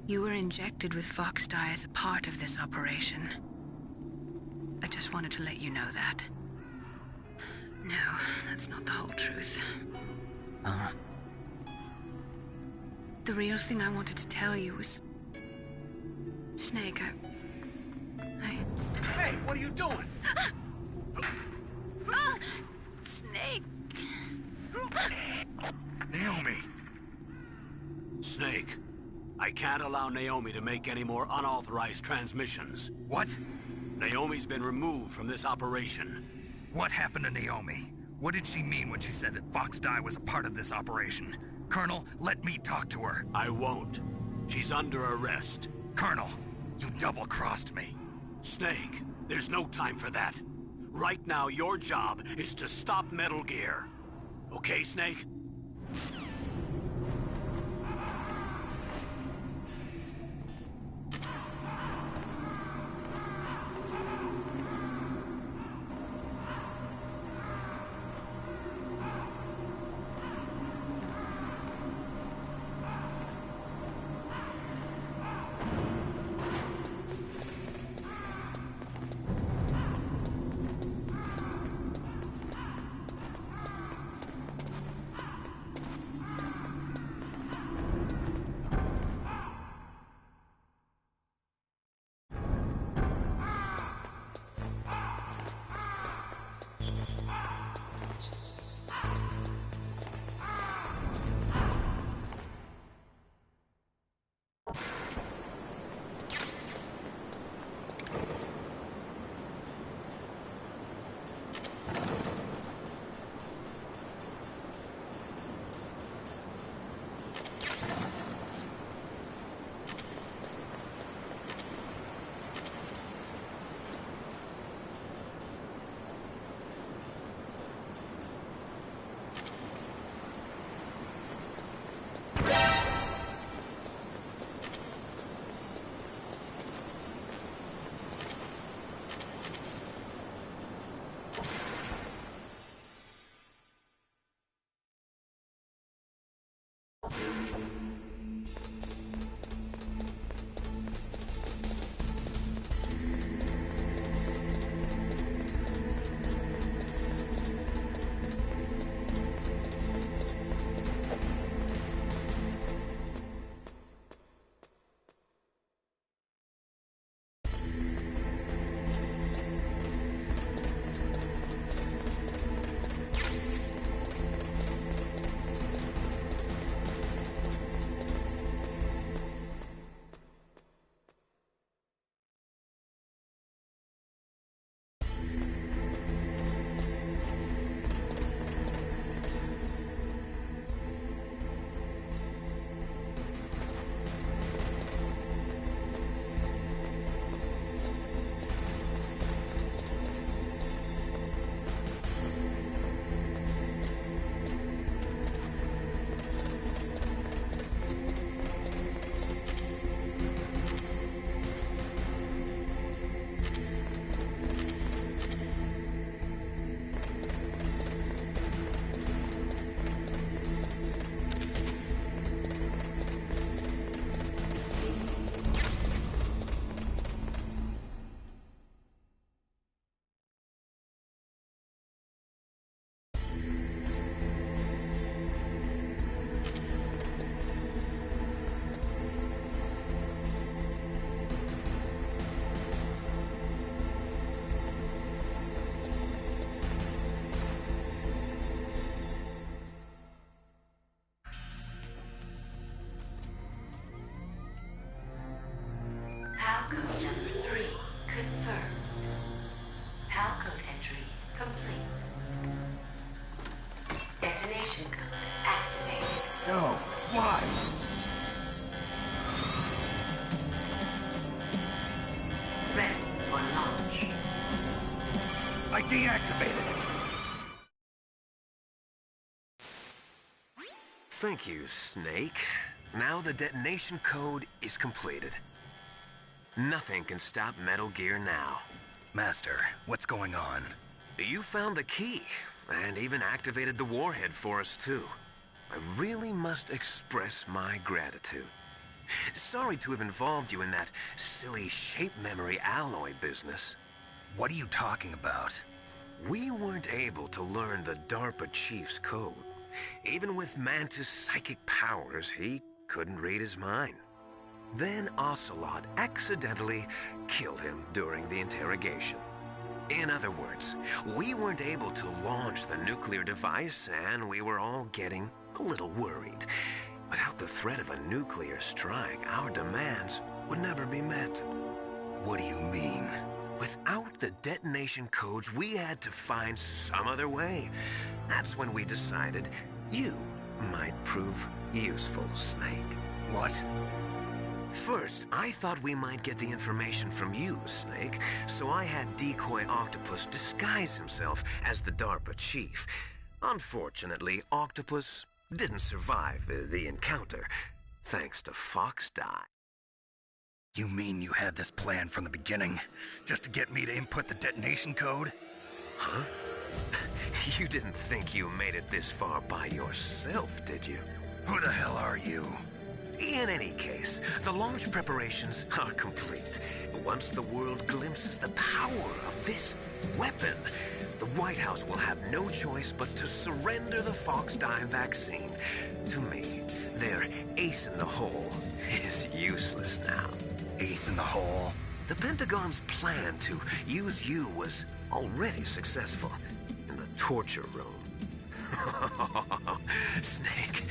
You were injected with Fox Die as a part of this operation. I just wanted to let you know that. No, that's not the whole truth. Huh? The real thing I wanted to tell you was... Snake, Hey, what are you doing? Snake! Naomi! Snake, I can't allow Naomi to make any more unauthorized transmissions. What? Naomi's been removed from this operation. What happened to Naomi? What did she mean when she said that Fox Die was a part of this operation? Colonel, let me talk to her. I won't. She's under arrest. Colonel, you double-crossed me. Snake, there's no time for that. Right now, your job is to stop Metal Gear. Okay, Snake? confirmed. PAL code entry complete. Detonation code activated. No, why? Ready for launch. I deactivated it. Thank you, Snake. Now the detonation code is completed. Nothing can stop Metal Gear now. Master, what's going on? You found the key, and even activated the warhead for us, too. I really must express my gratitude. Sorry to have involved you in that silly shape memory alloy business. What are you talking about? We weren't able to learn the DARPA chief's code. Even with Mantis' psychic powers, he couldn't read his mind. Then Ocelot accidentally killed him during the interrogation. In other words, we weren't able to launch the nuclear device, and we were all getting a little worried. Without the threat of a nuclear strike, our demands would never be met. What do you mean? Without the detonation codes, we had to find some other way. That's when we decided you might prove useful, Snake. What? First, I thought we might get the information from you, Snake, so I had Decoy Octopus disguise himself as the DARPA chief. Unfortunately, Octopus didn't survive the encounter, thanks to Fox Die. You mean you had this plan from the beginning, just to get me to input the detonation code? Huh? You didn't think you made it this far by yourself, did you? Who the hell are you? In any case, the launch preparations are complete. Once the world glimpses the power of this weapon, the White House will have no choice but to surrender the Fox Die vaccine to me. Their ace in the hole is useless now. Ace in the hole? The Pentagon's plan to use you was already successful in the torture room. Snake,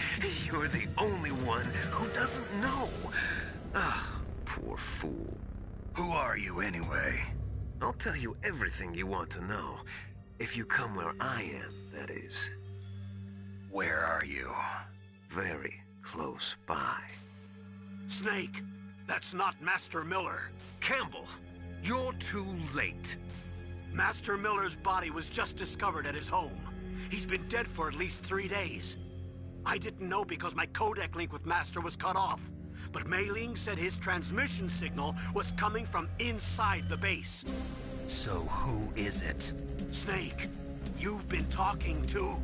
you're the only one who doesn't know. Ah, poor fool. Who are you anyway? I'll tell you everything you want to know. If you come where I am, that is. Where are you? Very close by. Snake, that's not Master Miller. Campbell, you're too late. Master Miller's body was just discovered at his home. He's been dead for at least 3 days. I didn't know because my codec link with Master was cut off. But Mei Ling said his transmission signal was coming from inside the base. So who is it? Snake, you've been talking to...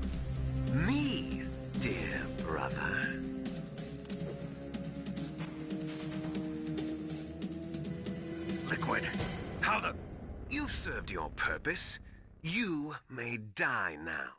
Me, dear brother. Liquid, how the... You've served your purpose. You may die now.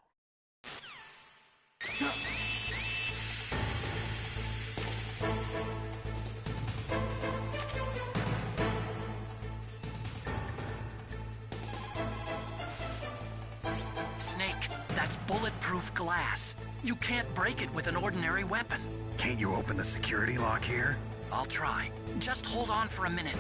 Snake, that's bulletproof glass. You can't break it with an ordinary weapon. Can't you open the security lock here? I'll try. Just hold on for a minute.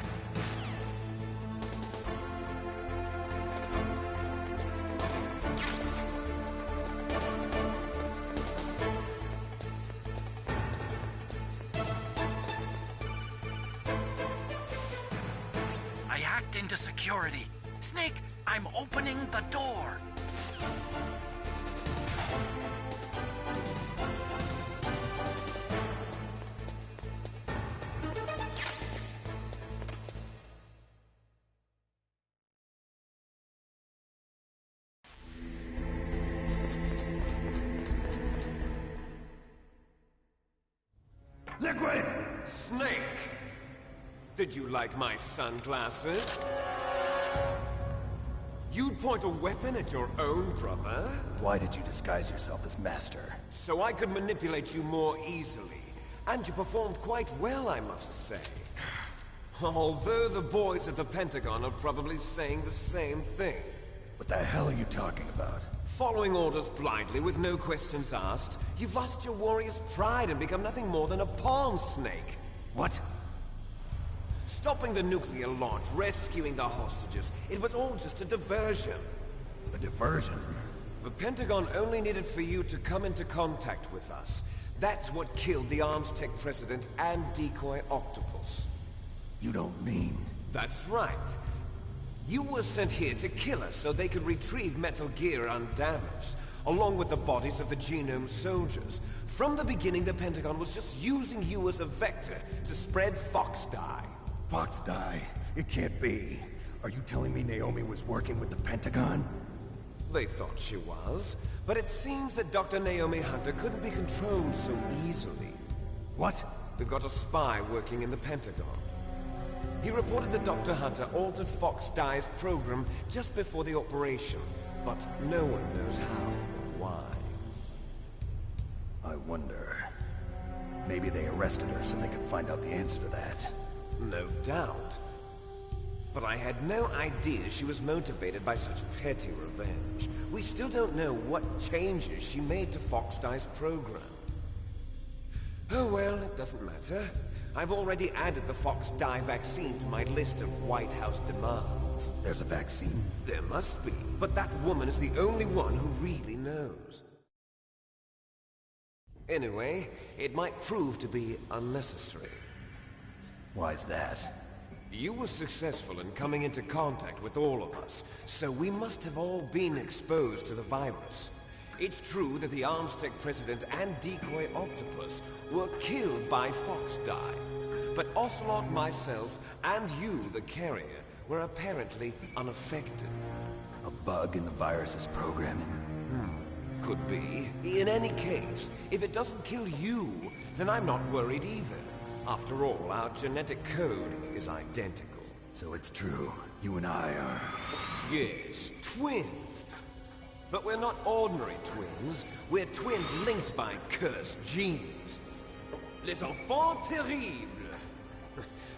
I hacked into security. Snake, I'm opening the door. Liquid! Snake! Did you like my sunglasses? You'd point a weapon at your own brother? Why did you disguise yourself as Master? So I could manipulate you more easily. And you performed quite well, I must say. Although the boys at the Pentagon are probably saying the same thing. What the hell are you talking about? Following orders blindly with no questions asked, you've lost your warrior's pride and become nothing more than a pawn, Snake. What? Stopping the nuclear launch, rescuing the hostages, it was all just a diversion. A diversion? The Pentagon only needed for you to come into contact with us. That's what killed the Arms Tech president and decoy octopus. You don't mean... That's right. You were sent here to kill us so they could retrieve Metal Gear undamaged, along with the bodies of the Genome soldiers. From the beginning, the Pentagon was just using you as a vector to spread Fox dye. Fox dye? It can't be. Are you telling me Naomi was working with the Pentagon? They thought she was, but it seems that Dr. Naomi Hunter couldn't be controlled so easily. What? We've got a spy working in the Pentagon. He reported that Dr. Hunter altered Fox Dye's program just before the operation, but no one knows how or why. I wonder... Maybe they arrested her so they could find out the answer to that. No doubt. But I had no idea she was motivated by such petty revenge. We still don't know what changes she made to Fox Dye's program. Oh well, it doesn't matter. I've already added the Fox Dye vaccine to my list of White House demands. There's a vaccine? There must be, but that woman is the only one who really knows. Anyway, it might prove to be unnecessary. Why's that? You were successful in coming into contact with all of us, so we must have all been exposed to the virus. It's true that the Arms Tech president and decoy octopus were killed by Fox Dye, but Ocelot, myself, and you, the carrier, were apparently unaffected. A bug in the virus's programming? Could be. In any case, if it doesn't kill you, then I'm not worried either. After all, our genetic code is identical. So it's true. You and I are... Yes, twins. But we're not ordinary twins. We're twins linked by cursed genes. Les enfants terribles.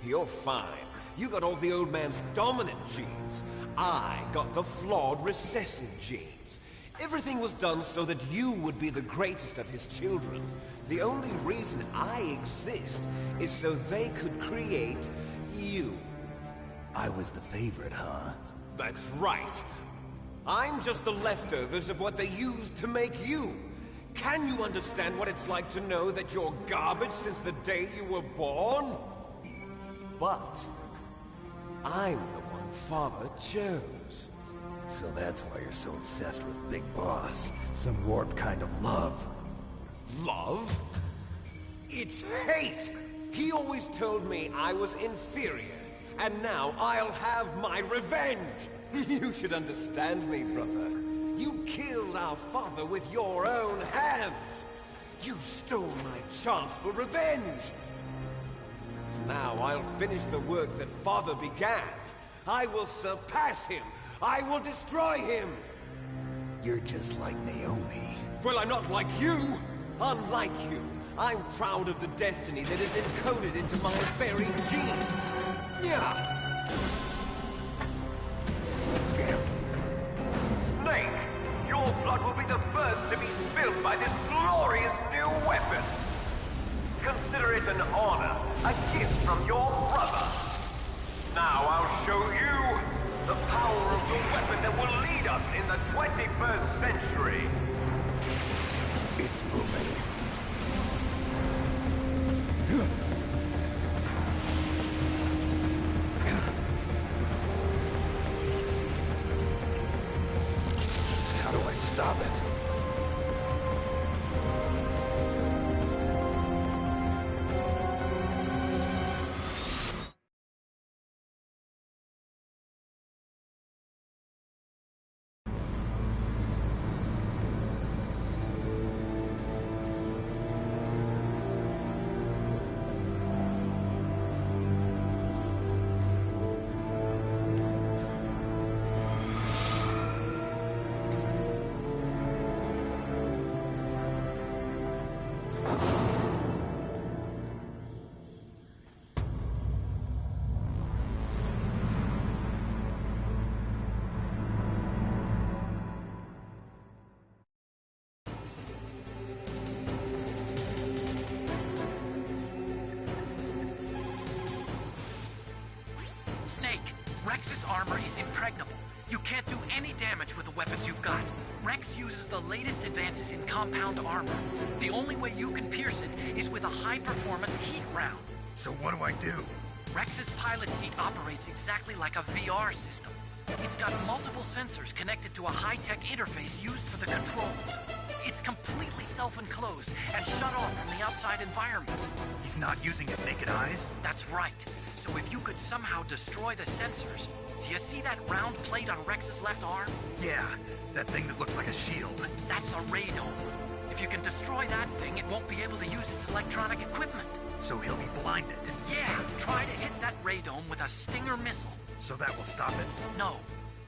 You're fine. You got all the old man's dominant genes. I got the flawed recessive genes. Everything was done so that you would be the greatest of his children. The only reason I exist is so they could create you. I was the favorite, huh? That's right. I'm just the leftovers of what they used to make you. Can you understand what it's like to know that you're garbage since the day you were born? But I'm the one Father chose. So that's why you're so obsessed with Big Boss. Some warped kind of love. Love? It's hate! He always told me I was inferior, and now I'll have my revenge! You should understand me, brother. You killed our father with your own hands! You stole my chance for revenge! Now I'll finish the work that Father began. I will surpass him! I will destroy him! You're just like Naomi. Well, I'm not like you! Unlike you, I'm proud of the destiny that is encoded into my very genes! Yeah! Snake, your blood will be the first to be spilled by this glorious new weapon! Consider it an honor, a gift from your brother! Now I'll show you the power of the weapon that will lead us in the 21st century! It's moving. How do I stop it? Rex's armor is impregnable. You can't do any damage with the weapons you've got. Rex uses the latest advances in compound armor. The only way you can pierce it is with a high-performance heat round. So what do I do? Rex's pilot seat operates exactly like a VR system. It's got multiple sensors connected to a high-tech interface used for the controls. It's completely self-enclosed and shut off from the outside environment. He's not using his naked eyes? That's right. So if you could somehow destroy the sensors... Do you see that round plate on Rex's left arm? Yeah, that thing that looks like a shield. That's a radome. If you can destroy that thing, it won't be able to use its electronic equipment. So he'll be blinded? Yeah, try to hit that radome with a Stinger missile. So that will stop it? No.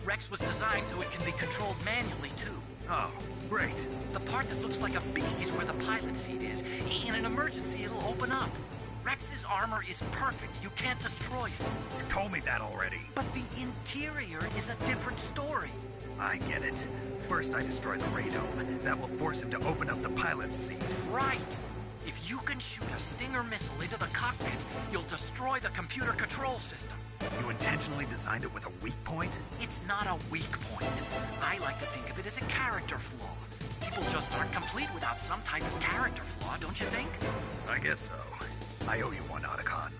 Rex was designed so it can be controlled manually, too. Oh, great. The part that looks like a beak is where the pilot seat is. In an emergency, it'll open up. Rex's armor is perfect. You can't destroy it. You told me that already. But the interior is a different story. I get it. First I destroy the radome. That will force him to open up the pilot's seat. Right. If you can shoot a Stinger missile into the cockpit, you'll destroy the computer control system. You intentionally designed it with a weak point? It's not a weak point. I like to think of it as a character flaw. People just aren't complete without some type of character flaw, don't you think? I guess so. I owe you one, Otacon.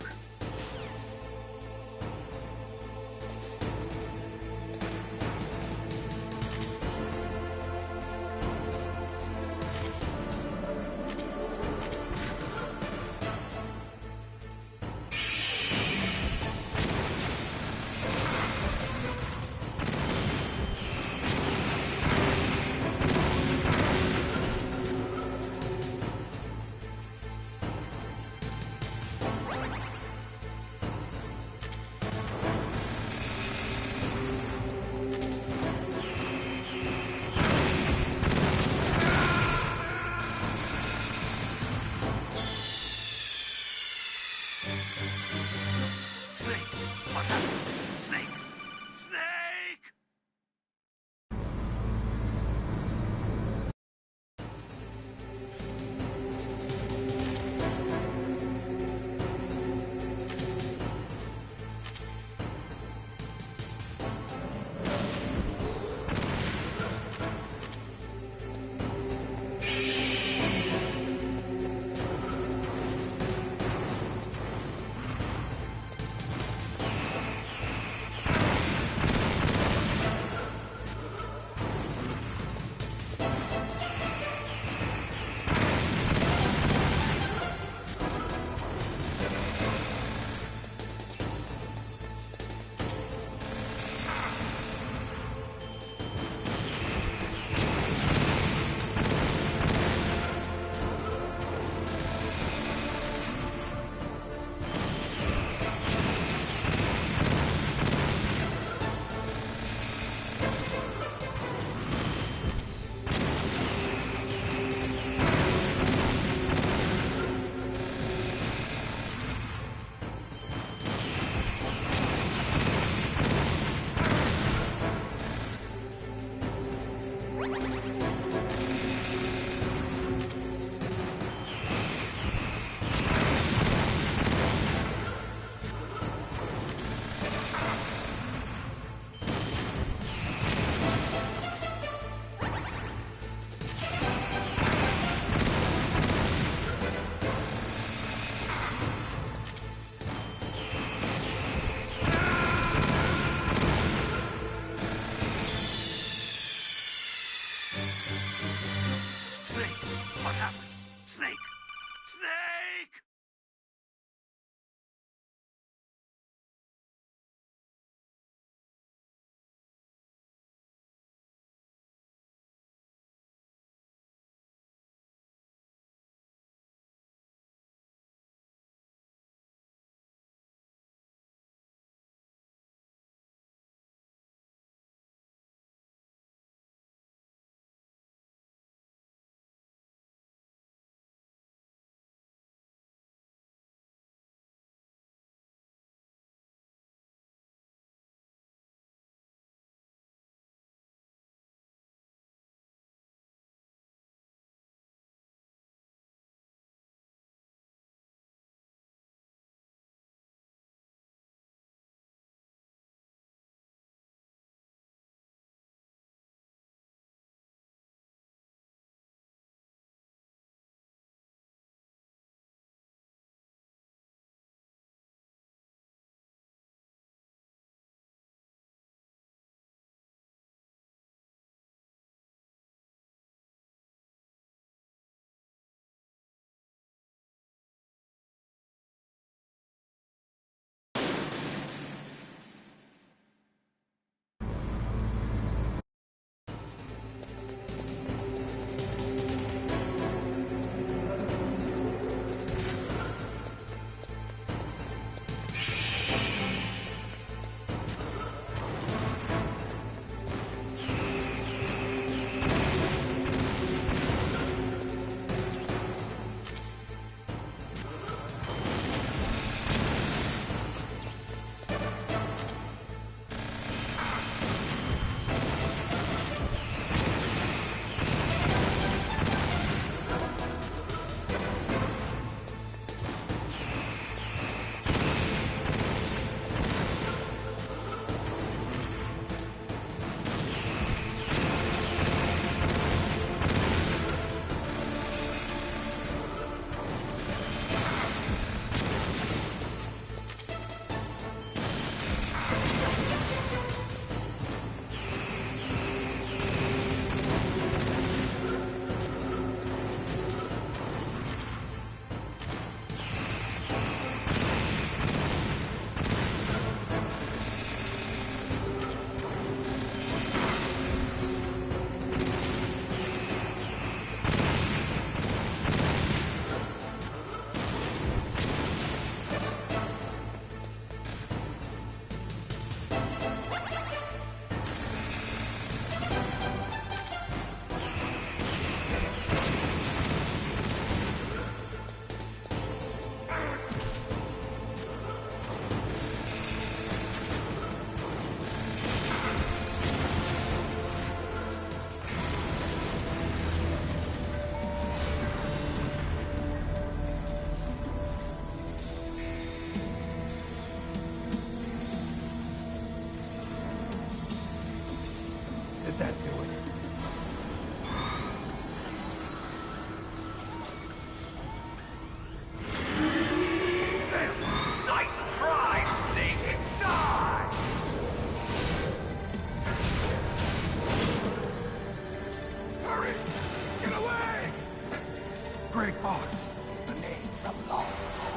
Fox. A name from long ago.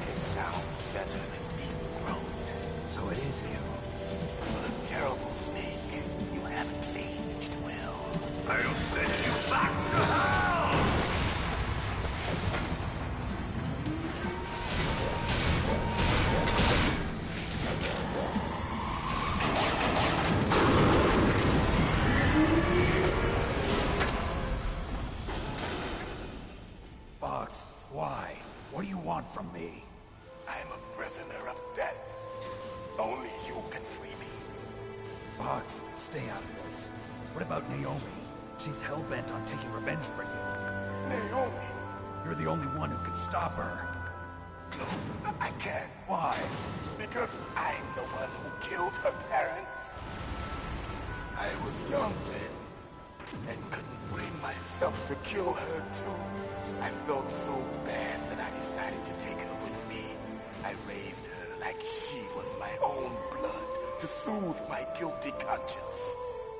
It sounds better than Deep Throat. So it is you. You look terrible, Snake. You haven't aged well. I'll send you back to hell! Fox, why? What do you want from me? I am a prisoner of death. Only you can free me. Fox, stay out of this. What about Naomi? She's hell-bent on taking revenge for you. Naomi? You're the only one who can stop her. No, I can't. Why? Because I'm the one who killed her parents. I was young then, and couldn't bring myself to kill her too. I felt so bad that I decided to take her with me. I raised her like she was my own blood to soothe my guilty conscience.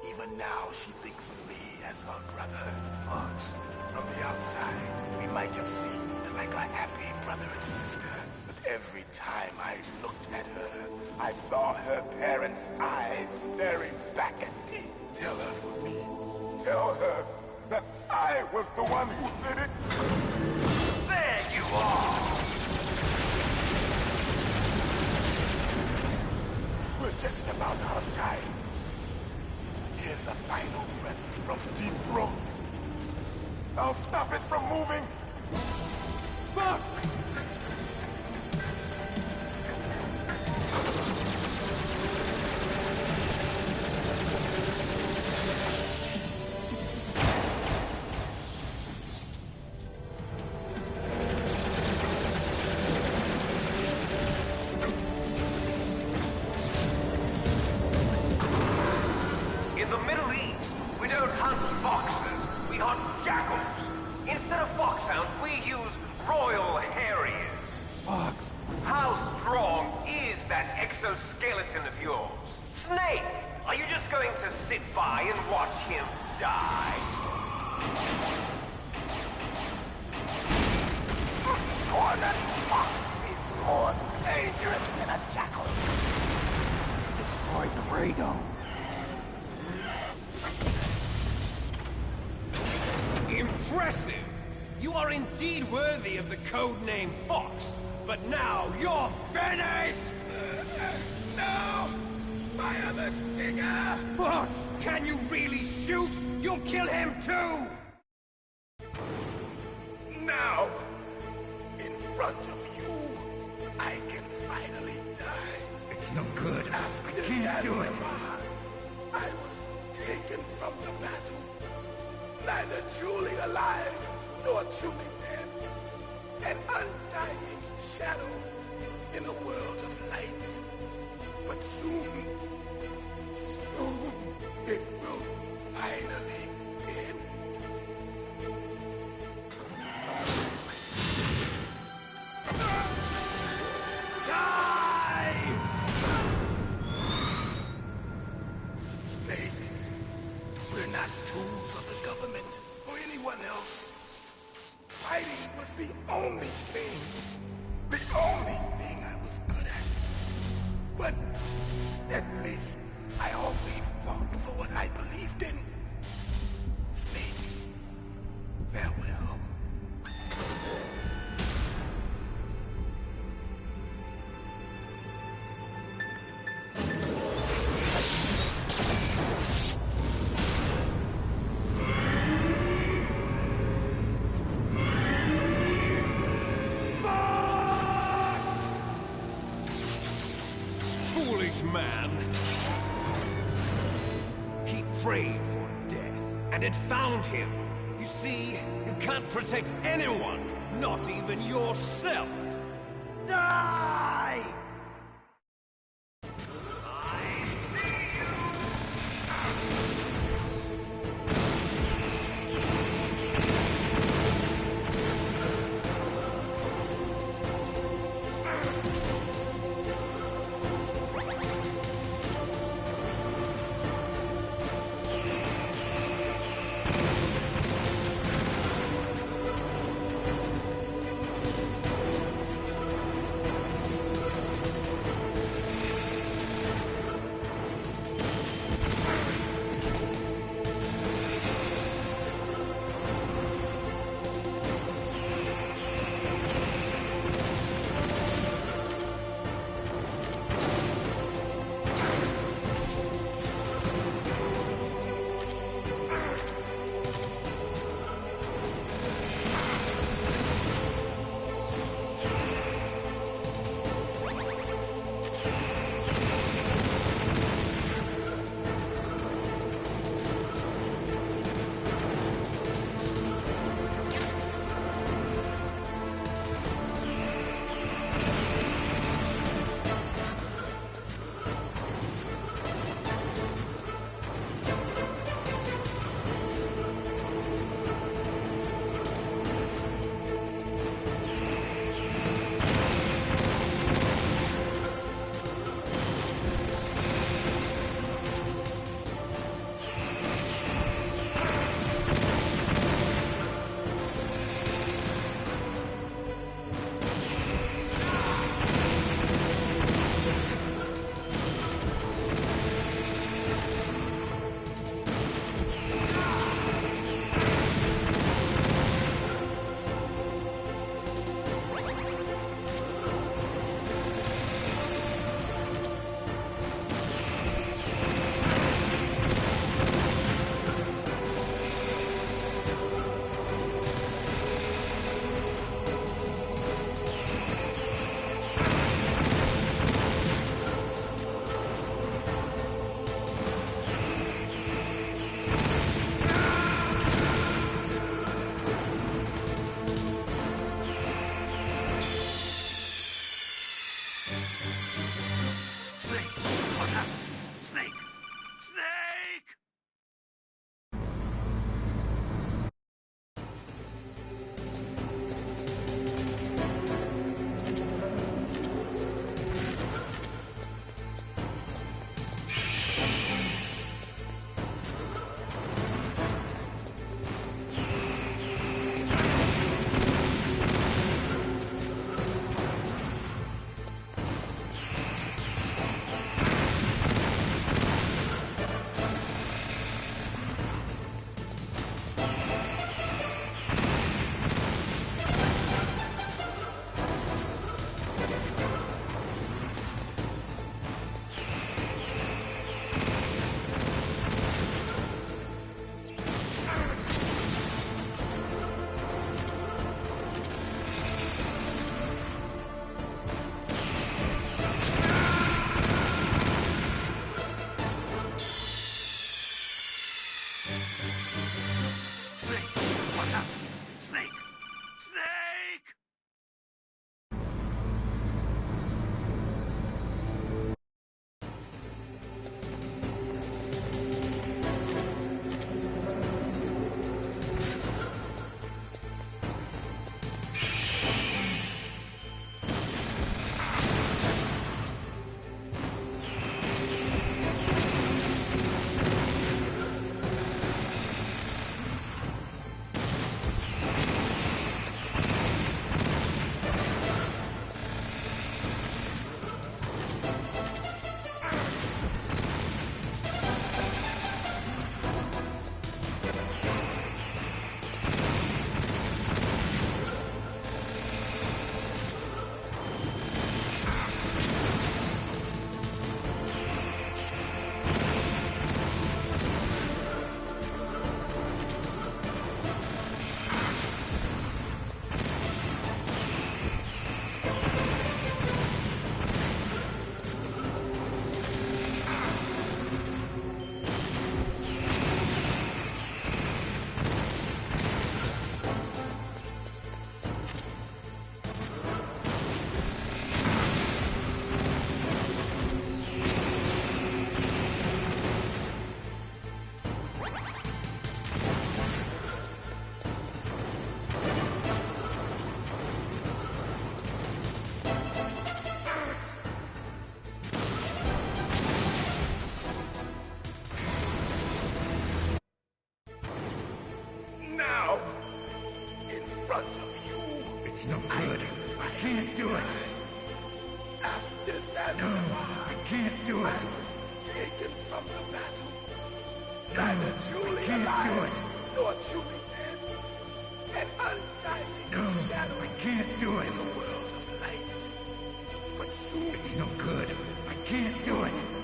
Even now, she thinks of me as her brother. Fox, from the outside, we might have seemed like a happy brother and sister. But every time I looked at her, I saw her parents' eyes staring back at me. Tell her for me. Tell her that I was the one who did it. There you are! We're just about out of time. Here's a final present from Deep Throat. I'll stop it from moving. Fox! In the Middle East, we don't hunt foxes, we hunt jackals. Instead of foxhounds, we use royal harriers. Fox! How strong is that exoskeleton of yours? Snake, are you just going to sit by and watch him die? A cornered fox is more dangerous than a jackal. Destroyed the radome. Impressive! You are indeed worthy of the codename Fox, but now you're finished! No! Fire the stinger! Fox! Can you really shoot? You'll kill him too! Now, in front of you, I can finally die. It's no good. After I can't do it. Zanzibar, I was taken from the battle. Neither truly alive, nor truly dead. An undying shadow in a world of light. But soon, it will finally end. Die! Snake, we're not tools of the government or anyone else. Fighting was the only thing I was good at. But at least I always fought for what I believed in. Snake, farewell. Foolish man! He prayed for death, and it found him. You see, you can't protect anyone, not even yourself. Die! can't do it. After Zanzibar, I can't do it. I was taken from the battle. Neither truly alive nor truly dead. An undying shadow I can't do it. in a world of light. But soon, It's no good. I can't do it.